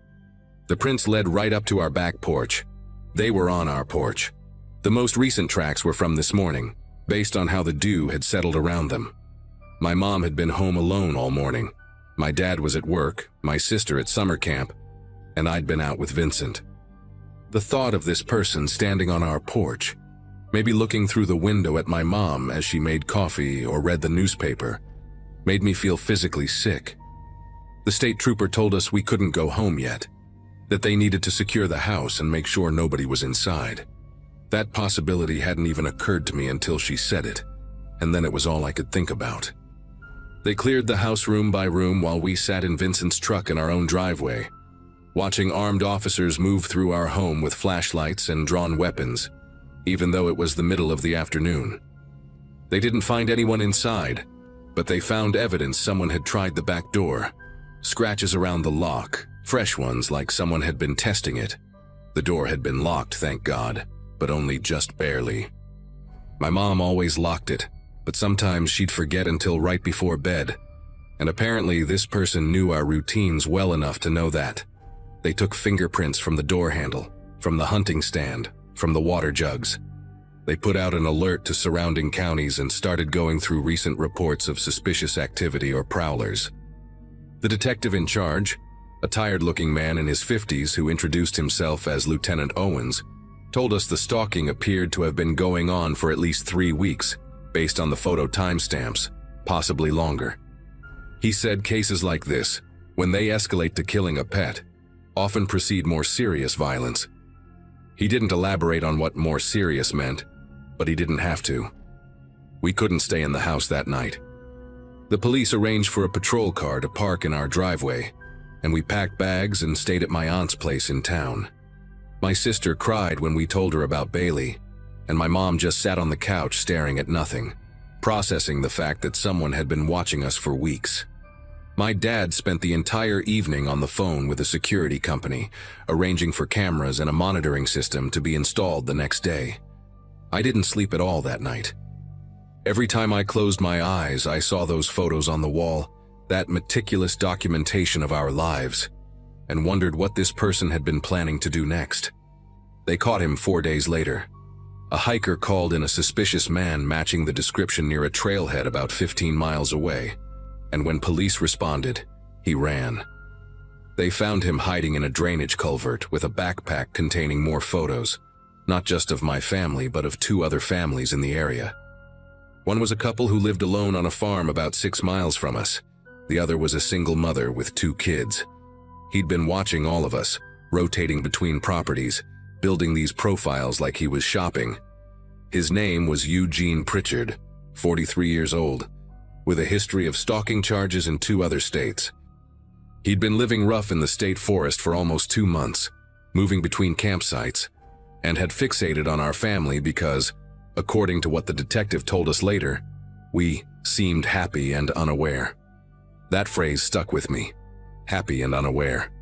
The prints led right up to our back porch. They were on our porch. The most recent tracks were from this morning, based on how the dew had settled around them. My mom had been home alone all morning. My dad was at work, my sister at summer camp, and I'd been out with Vincent. The thought of this person standing on our porch, maybe looking through the window at my mom as she made coffee or read the newspaper, made me feel physically sick. The state trooper told us we couldn't go home yet, that they needed to secure the house and make sure nobody was inside. That possibility hadn't even occurred to me until she said it, and then it was all I could think about. They cleared the house room by room while we sat in Vincent's truck in our own driveway, watching armed officers move through our home with flashlights and drawn weapons, even though it was the middle of the afternoon. They didn't find anyone inside, but they found evidence someone had tried the back door. Scratches around the lock, fresh ones like someone had been testing it. The door had been locked, thank God, but only just barely. My mom always locked it, but sometimes she'd forget until right before bed, and apparently this person knew our routines well enough to know that. They took fingerprints from the door handle, from the hunting stand, from the water jugs. They put out an alert to surrounding counties and started going through recent reports of suspicious activity or prowlers. The detective in charge, A tired-looking man in his 50s who introduced himself as Lieutenant Owens told us the stalking appeared to have been going on for at least 3 weeks, based on the photo timestamps, possibly longer. He said cases like this, when they escalate to killing a pet, often precede more serious violence. He didn't elaborate on what more serious meant, but he didn't have to. We couldn't stay in the house that night. The police arranged for a patrol car to park in our driveway, and we packed bags and stayed at my aunt's place in town. My sister cried when we told her about Bailey, and my mom just sat on the couch staring at nothing, processing the fact that someone had been watching us for weeks. My dad spent the entire evening on the phone with a security company, arranging for cameras and a monitoring system to be installed the next day. I didn't sleep at all that night. Every time I closed my eyes, I saw those photos on the wall, that meticulous documentation of our lives, and wondered what this person had been planning to do next. They caught him 4 days later. A hiker called in a suspicious man matching the description near a trailhead about 15 miles away, and when police responded, he ran. They found him hiding in a drainage culvert with a backpack containing more photos, not just of my family but of 2 other families in the area. One was a couple who lived alone on a farm about 6 miles from us. The other was a single mother with 2 kids. He'd been watching all of us, rotating between properties, building these profiles like he was shopping. His name was Eugene Pritchard, 43 years old, with a history of stalking charges in 2 other states. He'd been living rough in the state forest for almost 2 months, moving between campsites, and had fixated on our family because, according to what the detective told us later, we seemed happy and unaware. That phrase stuck with me, happy and unaware.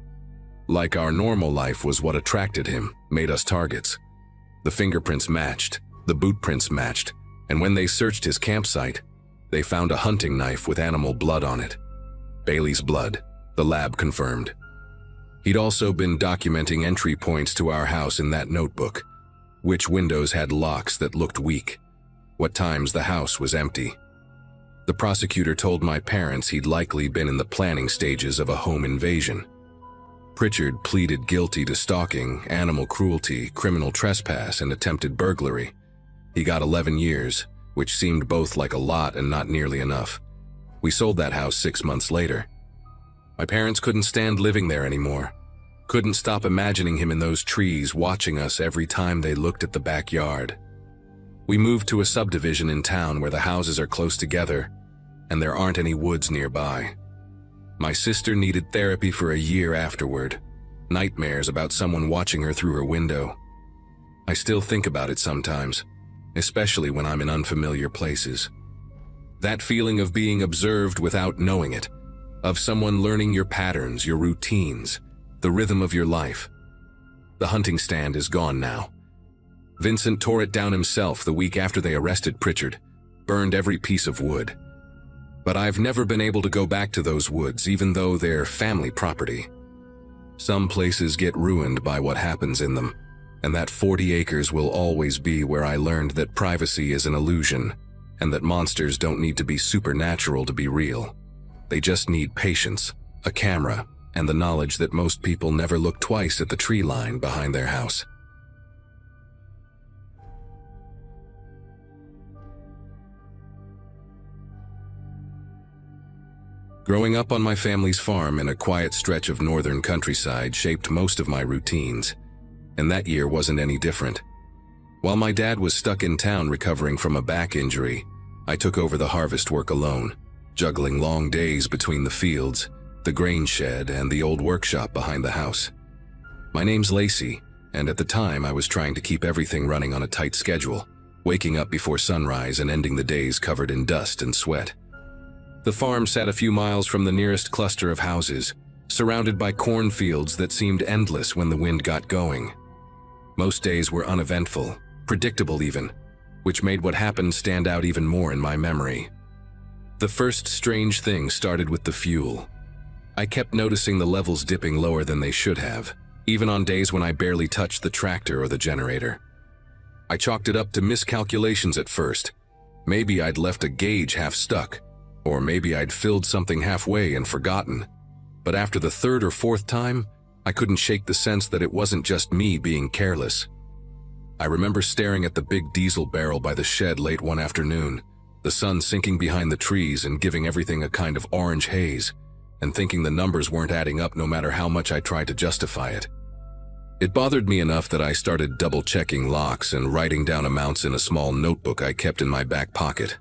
Like our normal life was what attracted him, made us targets. The fingerprints matched, the boot prints matched, and when they searched his campsite, they found a hunting knife with animal blood on it. Bailey's blood, the lab confirmed. He'd also been documenting entry points to our house in that notebook, which windows had locks that looked weak, what times the house was empty. The prosecutor told my parents he'd likely been in the planning stages of a home invasion. Pritchard pleaded guilty to stalking, animal cruelty, criminal trespass, and attempted burglary. He got 11 years, which seemed both like a lot and not nearly enough. We sold that house 6 months later. My parents couldn't stand living there anymore. Couldn't stop imagining him in those trees watching us every time they looked at the backyard. We moved to a subdivision in town where the houses are close together, and there aren't any woods nearby. My sister needed therapy for a year afterward, nightmares about someone watching her through her window. I still think about it sometimes, especially when I'm in unfamiliar places. That feeling of being observed without knowing it, of someone learning your patterns, your routines, the rhythm of your life. The hunting stand is gone now. Vincent tore it down himself the week after they arrested Pritchard, burned every piece of wood. But I've never been able to go back to those woods, even though they're family property. Some places get ruined by what happens in them, and that 40 acres will always be where I learned that privacy is an illusion, and that monsters don't need to be supernatural to be real. They just need patience, a camera, and the knowledge that most people never look twice at the tree line behind their house. Growing up on my family's farm in a quiet stretch of northern countryside shaped most of my routines, and that year wasn't any different. While my dad was stuck in town recovering from a back injury, I took over the harvest work alone, juggling long days between the fields, the grain shed, and the old workshop behind the house. My name's Lacey, and at the time I was trying to keep everything running on a tight schedule, waking up before sunrise and ending the days covered in dust and sweat. The farm sat a few miles from the nearest cluster of houses, surrounded by cornfields that seemed endless when the wind got going. Most days were uneventful, predictable even, which made what happened stand out even more in my memory. The first strange thing started with the fuel. I kept noticing the levels dipping lower than they should have, even on days when I barely touched the tractor or the generator. I chalked it up to miscalculations at first. Maybe I'd left a gauge half stuck, or maybe I'd filled something halfway and forgotten. But after the third or fourth time, I couldn't shake the sense that it wasn't just me being careless. I remember staring at the big diesel barrel by the shed late one afternoon, the sun sinking behind the trees and giving everything a kind of orange haze, and thinking the numbers weren't adding up no matter how much I tried to justify it. It bothered me enough that I started double-checking locks and writing down amounts in a small notebook I kept in my back pocket.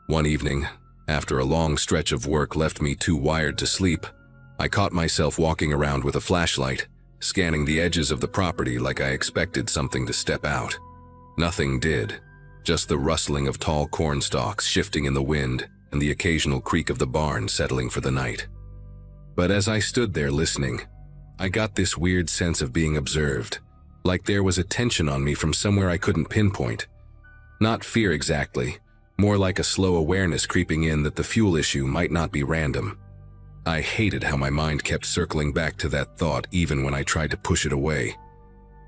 One evening, after a long stretch of work left me too wired to sleep, I caught myself walking around with a flashlight, scanning the edges of the property like I expected something to step out. Nothing did, just the rustling of tall corn stalks shifting in the wind and the occasional creak of the barn settling for the night. But as I stood there listening, I got this weird sense of being observed, like there was attention on me from somewhere I couldn't pinpoint. Not fear exactly, more like a slow awareness creeping in that the fuel issue might not be random. I hated how my mind kept circling back to that thought even when I tried to push it away.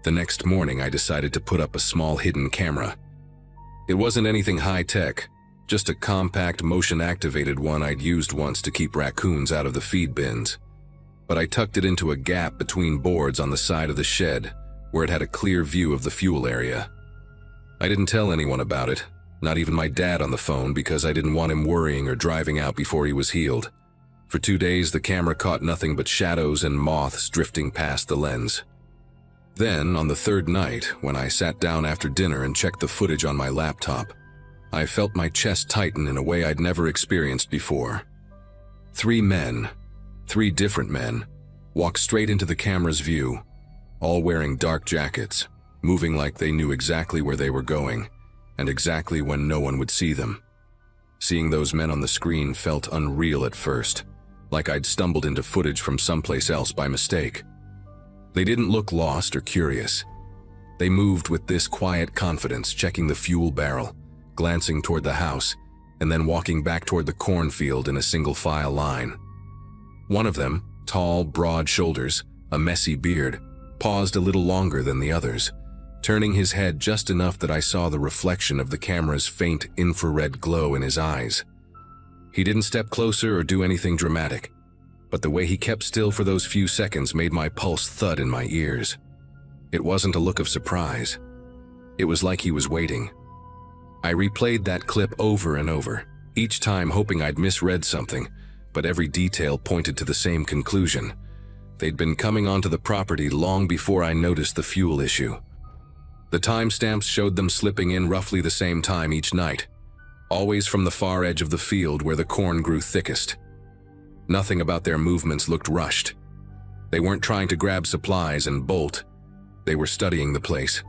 The next morning I decided to put up a small hidden camera. It wasn't anything high-tech, just a compact motion-activated one I'd used once to keep raccoons out of the feed bins. But I tucked it into a gap between boards on the side of the shed, where it had a clear view of the fuel area. I didn't tell anyone about it, not even my dad on the phone, because I didn't want him worrying or driving out before he was healed. For 2 days, the camera caught nothing but shadows and moths drifting past the lens. Then, on the third night, when I sat down after dinner and checked the footage on my laptop, I felt my chest tighten in a way I'd never experienced before. 3 men, 3 different men, walked straight into the camera's view, all wearing dark jackets, moving like they knew exactly where they were going, and exactly when no one would see them. Seeing those men on the screen felt unreal at first, like I'd stumbled into footage from someplace else by mistake. They didn't look lost or curious. They moved with this quiet confidence, checking the fuel barrel, glancing toward the house, and then walking back toward the cornfield in a single file line. One of them, tall, broad shoulders, a messy beard, paused a little longer than the others, turning his head just enough that I saw the reflection of the camera's faint infrared glow in his eyes. He didn't step closer or do anything dramatic, but the way he kept still for those few seconds made my pulse thud in my ears. It wasn't a look of surprise. It was like he was waiting. I replayed that clip over and over, each time hoping I'd misread something, but every detail pointed to the same conclusion. They'd been coming onto the property long before I noticed the fuel issue. The timestamps showed them slipping in roughly the same time each night, always from the far edge of the field where the corn grew thickest. Nothing about their movements looked rushed. They weren't trying to grab supplies and bolt. They were studying the place.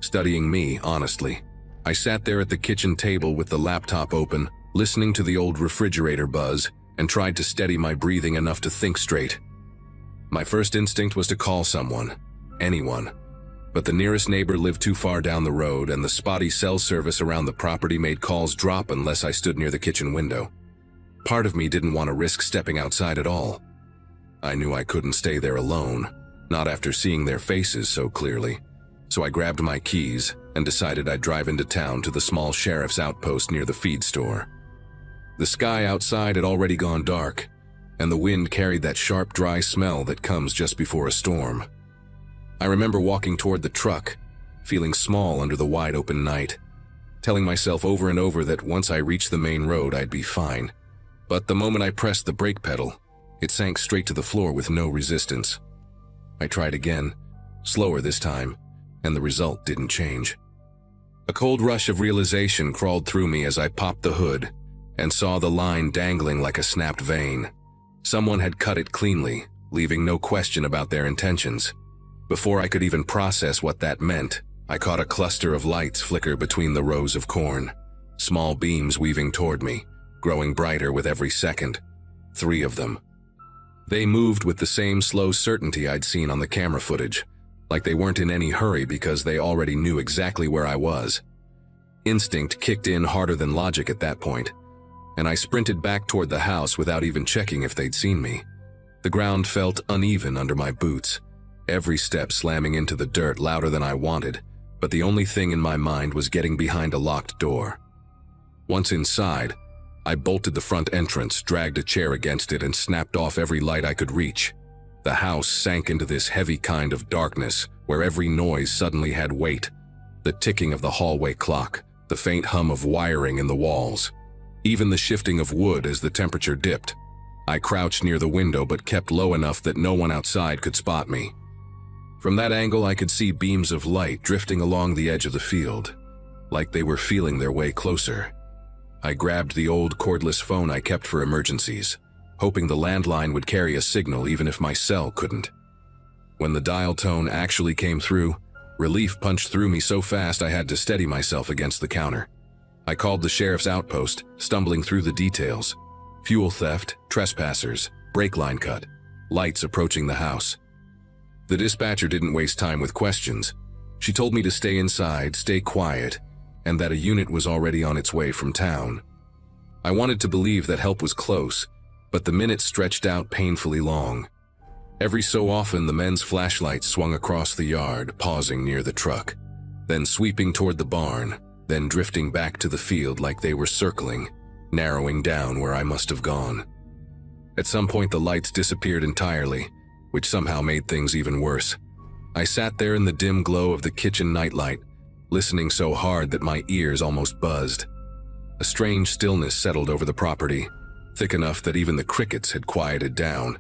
Studying me, honestly. I sat there at the kitchen table with the laptop open, listening to the old refrigerator buzz, and tried to steady my breathing enough to think straight. My first instinct was to call someone, anyone. But the nearest neighbor lived too far down the road, and the spotty cell service around the property made calls drop unless I stood near the kitchen window. Part of me didn't want to risk stepping outside at all. I knew I couldn't stay there alone, not after seeing their faces so clearly. So I grabbed my keys and decided I'd drive into town to the small sheriff's outpost near the feed store. The sky outside had already gone dark, and the wind carried that sharp, dry smell that comes just before a storm. I remember walking toward the truck, feeling small under the wide-open night, telling myself over and over that once I reached the main road I'd be fine. But the moment I pressed the brake pedal, it sank straight to the floor with no resistance. I tried again, slower this time, and the result didn't change. A cold rush of realization crawled through me as I popped the hood and saw the line dangling like a snapped vein. Someone had cut it cleanly, leaving no question about their intentions. Before I could even process what that meant, I caught a cluster of lights flicker between the rows of corn, small beams weaving toward me, growing brighter with every second. 3 of them. They moved with the same slow certainty I'd seen on the camera footage, like they weren't in any hurry because they already knew exactly where I was. Instinct kicked in harder than logic at that point, and I sprinted back toward the house without even checking if they'd seen me. The ground felt uneven under my boots, every step slamming into the dirt louder than I wanted, but the only thing in my mind was getting behind a locked door. Once inside, I bolted the front entrance, dragged a chair against it, and snapped off every light I could reach. The house sank into this heavy kind of darkness where every noise suddenly had weight. The ticking of the hallway clock, the faint hum of wiring in the walls, even the shifting of wood as the temperature dipped. I crouched near the window but kept low enough that no one outside could spot me. From that angle I could see beams of light drifting along the edge of the field, like they were feeling their way closer. I grabbed the old cordless phone I kept for emergencies, hoping the landline would carry a signal even if my cell couldn't. When the dial tone actually came through, relief punched through me so fast I had to steady myself against the counter. I called the sheriff's outpost, stumbling through the details. Fuel theft, trespassers, brake line cut, lights approaching the house. The dispatcher didn't waste time with questions. She told me to stay inside, stay quiet, and that a unit was already on its way from town. I wanted to believe that help was close, but the minutes stretched out painfully long. Every so often the men's flashlights swung across the yard, pausing near the truck, then sweeping toward the barn, then drifting back to the field like they were circling, narrowing down where I must have gone. At some point the lights disappeared entirely, which somehow made things even worse. I sat there in the dim glow of the kitchen nightlight, listening so hard that my ears almost buzzed. A strange stillness settled over the property, thick enough that even the crickets had quieted down.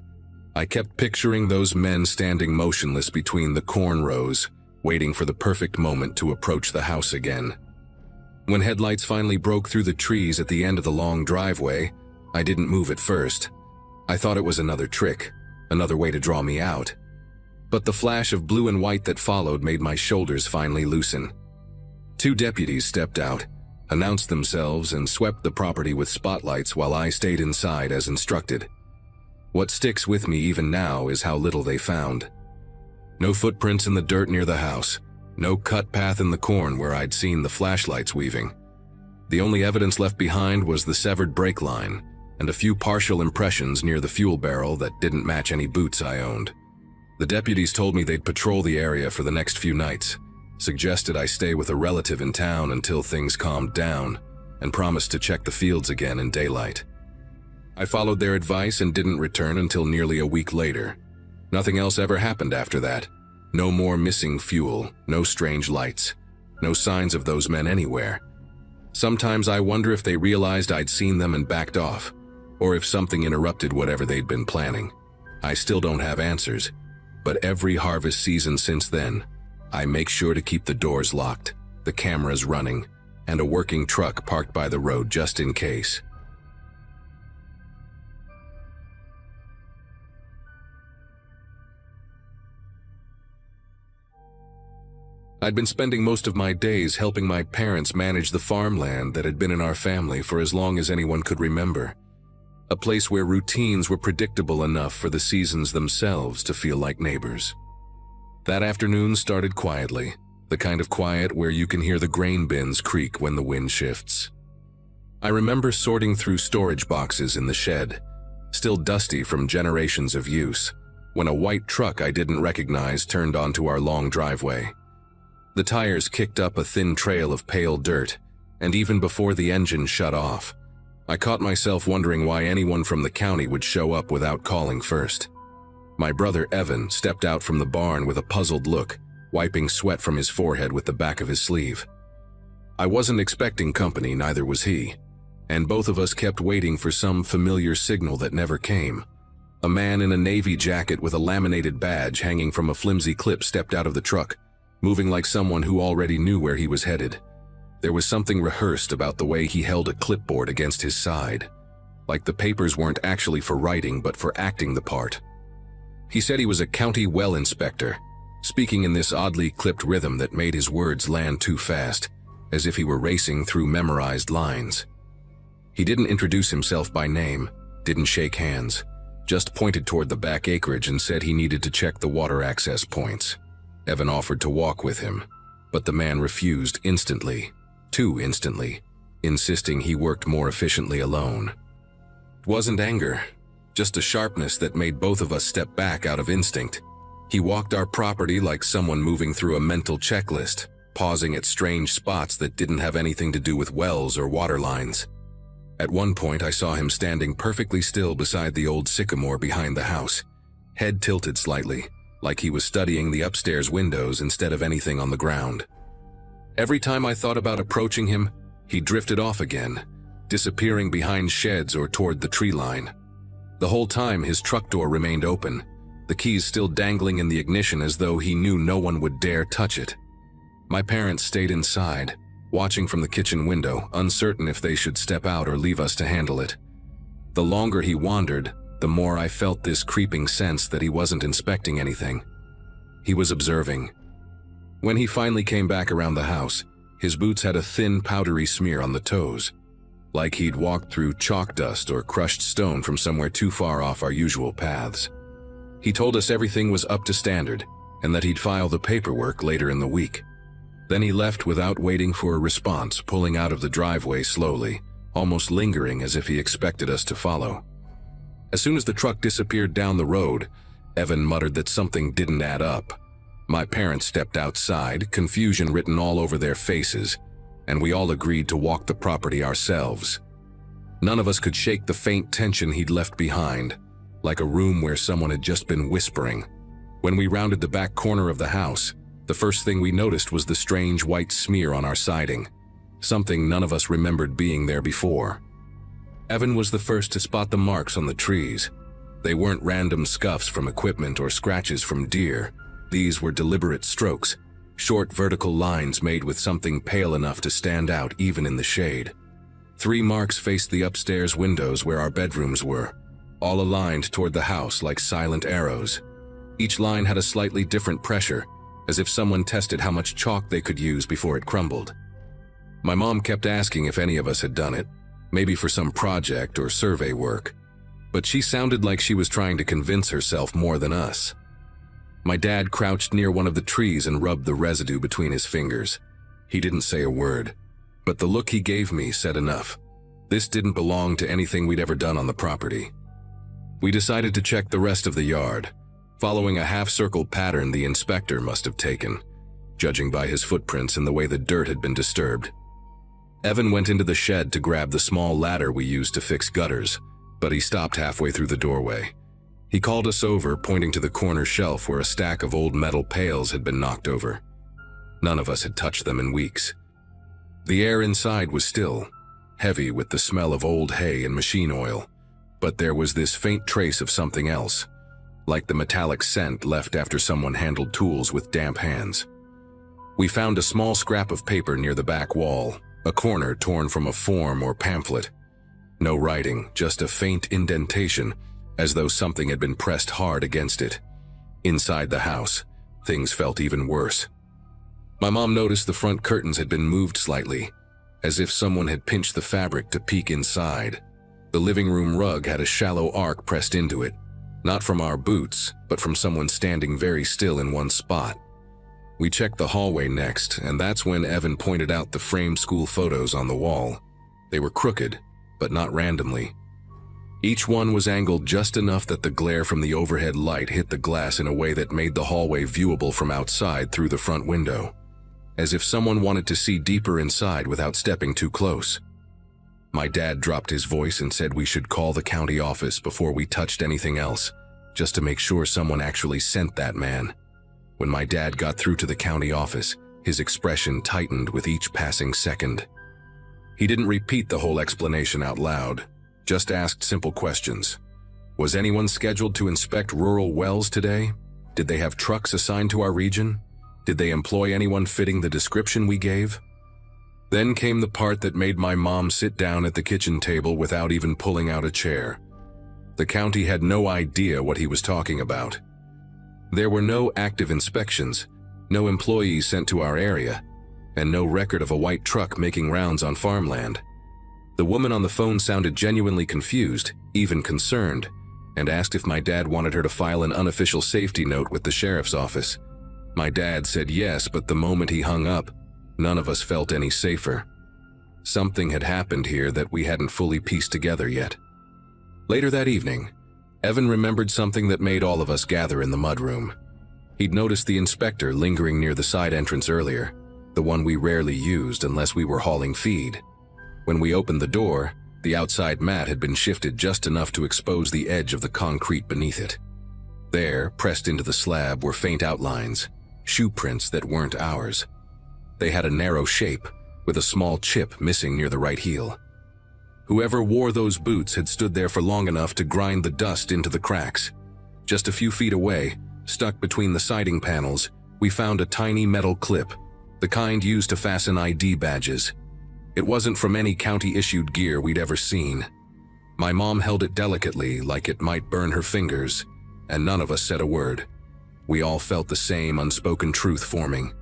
I kept picturing those men standing motionless between the corn rows, waiting for the perfect moment to approach the house again. When headlights finally broke through the trees at the end of the long driveway, I didn't move at first. I thought it was another trick, another way to draw me out. But the flash of blue and white that followed made my shoulders finally loosen. 2 deputies stepped out, announced themselves, and swept the property with spotlights while I stayed inside as instructed. What sticks with me even now is how little they found. No footprints in the dirt near the house, no cut path in the corn where I'd seen the flashlights weaving. The only evidence left behind was the severed brake line and a few partial impressions near the fuel barrel that didn't match any boots I owned. The deputies told me they'd patrol the area for the next few nights, suggested I stay with a relative in town until things calmed down, and promised to check the fields again in daylight. I followed their advice and didn't return until nearly a week later. Nothing else ever happened after that. No more missing fuel, no strange lights, no signs of those men anywhere. Sometimes I wonder if they realized I'd seen them and backed off, or if something interrupted whatever they'd been planning. I still don't have answers, but every harvest season since then, I make sure to keep the doors locked, the cameras running, and a working truck parked by the road just in case. I'd been spending most of my days helping my parents manage the farmland that had been in our family for as long as anyone could remember. A place where routines were predictable enough for the seasons themselves to feel like neighbors. That afternoon started quietly, the kind of quiet where you can hear the grain bins creak when the wind shifts. I remember sorting through storage boxes in the shed, still dusty from generations of use, when a white truck I didn't recognize turned onto our long driveway. The tires kicked up a thin trail of pale dirt, and even before the engine shut off, I caught myself wondering why anyone from the county would show up without calling first. My brother Evan stepped out from the barn with a puzzled look, wiping sweat from his forehead with the back of his sleeve. I wasn't expecting company, neither was he, and both of us kept waiting for some familiar signal that never came. A man in a navy jacket with a laminated badge hanging from a flimsy clip stepped out of the truck, moving like someone who already knew where he was headed. There was something rehearsed about the way he held a clipboard against his side, like the papers weren't actually for writing but for acting the part. He said he was a county well inspector, speaking in this oddly clipped rhythm that made his words land too fast, as if he were racing through memorized lines. He didn't introduce himself by name, didn't shake hands, just pointed toward the back acreage and said he needed to check the water access points. Evan offered to walk with him, but the man refused instantly, too instantly, insisting he worked more efficiently alone. It wasn't anger, just a sharpness that made both of us step back out of instinct. He walked our property like someone moving through a mental checklist, pausing at strange spots that didn't have anything to do with wells or water lines. At one point, I saw him standing perfectly still beside the old sycamore behind the house, head tilted slightly, like he was studying the upstairs windows instead of anything on the ground. Every time I thought about approaching him, he drifted off again, disappearing behind sheds or toward the tree line. The whole time, his truck door remained open, the keys still dangling in the ignition as though he knew no one would dare touch it. My parents stayed inside, watching from the kitchen window, uncertain if they should step out or leave us to handle it. The longer he wandered, the more I felt this creeping sense that he wasn't inspecting anything. He was observing. When he finally came back around the house, his boots had a thin, powdery smear on the toes, like he'd walked through chalk dust or crushed stone from somewhere too far off our usual paths. He told us everything was up to standard and that he'd file the paperwork later in the week. Then he left without waiting for a response, pulling out of the driveway slowly, almost lingering as if he expected us to follow. As soon as the truck disappeared down the road, Evan muttered that something didn't add up. My parents stepped outside, confusion written all over their faces, and we all agreed to walk the property ourselves. None of us could shake the faint tension he'd left behind, like a room where someone had just been whispering. When we rounded the back corner of the house, the first thing we noticed was the strange white smear on our siding, something none of us remembered being there before. Evan was the first to spot the marks on the trees. They weren't random scuffs from equipment or scratches from deer. These were deliberate strokes, short vertical lines made with something pale enough to stand out even in the shade. 3 marks faced the upstairs windows where our bedrooms were, all aligned toward the house like silent arrows. Each line had a slightly different pressure, as if someone tested how much chalk they could use before it crumbled. My mom kept asking if any of us had done it, maybe for some project or survey work, but she sounded like she was trying to convince herself more than us. My dad crouched near one of the trees and rubbed the residue between his fingers. He didn't say a word, but the look he gave me said enough. This didn't belong to anything we'd ever done on the property. We decided to check the rest of the yard, following a half-circle pattern the inspector must have taken, judging by his footprints and the way the dirt had been disturbed. Evan went into the shed to grab the small ladder we used to fix gutters, but he stopped halfway through the doorway. He called us over, pointing to the corner shelf where a stack of old metal pails had been knocked over. None of us had touched them in weeks. The air inside was still, heavy with the smell of old hay and machine oil, but there was this faint trace of something else, like the metallic scent left after someone handled tools with damp hands. We found a small scrap of paper near the back wall, a corner torn from a form or pamphlet. No writing, just a faint indentation, as though something had been pressed hard against it. Inside the house, things felt even worse. My mom noticed the front curtains had been moved slightly, as if someone had pinched the fabric to peek inside. The living room rug had a shallow arc pressed into it, not from our boots, but from someone standing very still in one spot. We checked the hallway next, and that's when Evan pointed out the framed school photos on the wall. They were crooked, but not randomly. Each one was angled just enough that the glare from the overhead light hit the glass in a way that made the hallway viewable from outside through the front window, as if someone wanted to see deeper inside without stepping too close. My dad dropped his voice and said we should call the county office before we touched anything else, just to make sure someone actually sent that man. When my dad got through to the county office, his expression tightened with each passing second. He didn't repeat the whole explanation out loud, just asked simple questions. Was anyone scheduled to inspect rural wells today? Did they have trucks assigned to our region? Did they employ anyone fitting the description we gave? Then came the part that made my mom sit down at the kitchen table without even pulling out a chair. The county had no idea what he was talking about. There were no active inspections, no employees sent to our area, and no record of a white truck making rounds on farmland. The woman on the phone sounded genuinely confused, even concerned, and asked if my dad wanted her to file an unofficial safety note with the sheriff's office. My dad said yes, but the moment he hung up, none of us felt any safer. Something had happened here that we hadn't fully pieced together yet. Later that evening, Evan remembered something that made all of us gather in the mudroom. He'd noticed the inspector lingering near the side entrance earlier, the one we rarely used unless we were hauling feed. When we opened the door, The outside mat had been shifted just enough to expose the edge of the concrete beneath it. There, pressed into the slab, were faint outlines, shoe prints that weren't ours. They had a narrow shape, with a small chip missing near the right heel. Whoever wore those boots had stood there for long enough to grind the dust into the cracks. Just a few feet away, stuck between the siding panels, we found a tiny metal clip, the kind used to fasten ID badges. It wasn't from any county-issued gear we'd ever seen. My mom held it delicately, like it might burn her fingers, and none of us said a word. We all felt the same unspoken truth forming.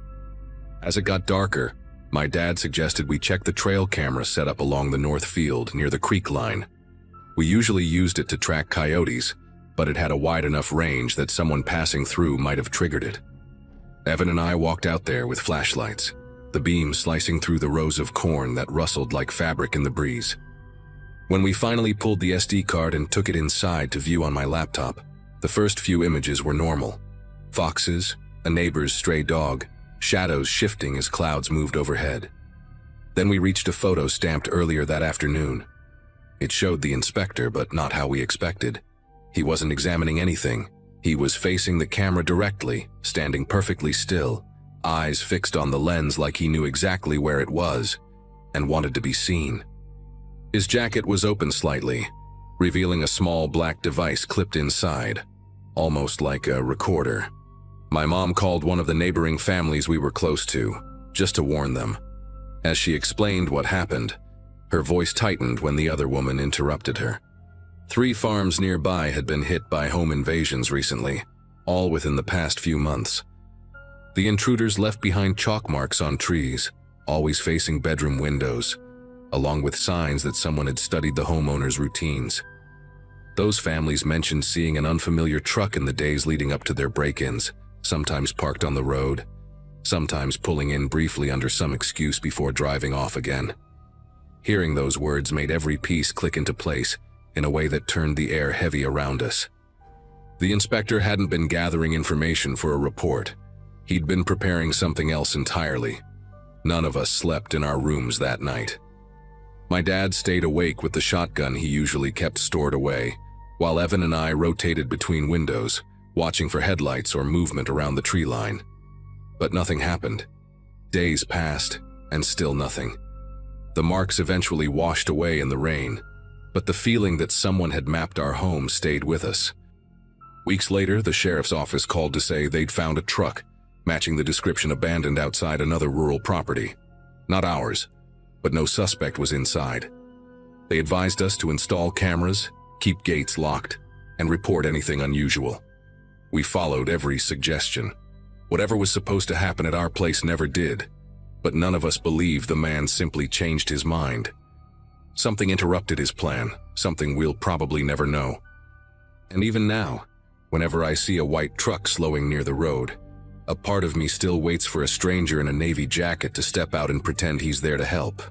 As it got darker, my dad suggested we check the trail camera set up along the north field near the creek line. We usually used it to track coyotes, but it had a wide enough range that someone passing through might have triggered it. Evan and I walked out there with flashlights, the beam slicing through the rows of corn that rustled like fabric in the breeze. When we finally pulled the SD card and took it inside to view on my laptop, the first few images were normal. Foxes, a neighbor's stray dog, shadows shifting as clouds moved overhead. Then we reached a photo stamped earlier that afternoon. It showed the inspector, but not how we expected. He wasn't examining anything. He was facing the camera directly, standing perfectly still, eyes fixed on the lens like he knew exactly where it was and wanted to be seen. His jacket was open slightly, revealing a small black device clipped inside, almost like a recorder. My mom called one of the neighboring families we were close to, just to warn them. As she explained what happened, her voice tightened when the other woman interrupted her. 3 farms nearby had been hit by home invasions recently, all within the past few months. The intruders left behind chalk marks on trees, always facing bedroom windows, along with signs that someone had studied the homeowners' routines. Those families mentioned seeing an unfamiliar truck in the days leading up to their break-ins, sometimes parked on the road, sometimes pulling in briefly under some excuse before driving off again. Hearing those words made every piece click into place in a way that turned the air heavy around us. The inspector hadn't been gathering information for a report. He'd been preparing something else entirely. None of us slept in our rooms that night. My dad stayed awake with the shotgun he usually kept stored away, while Evan and I rotated between windows, watching for headlights or movement around the tree line. But nothing happened. Days passed, and still nothing. The marks eventually washed away in the rain, but the feeling that someone had mapped our home stayed with us. Weeks later, the sheriff's office called to say they'd found a truck, matching the description abandoned outside another rural property. Not ours, but no suspect was inside. They advised us to install cameras, keep gates locked, and report anything unusual. We followed every suggestion. Whatever was supposed to happen at our place never did, but none of us believed the man simply changed his mind. Something interrupted his plan, something we'll probably never know. And even now, whenever I see a white truck slowing near the road, a part of me still waits for a stranger in a navy jacket to step out and pretend he's there to help.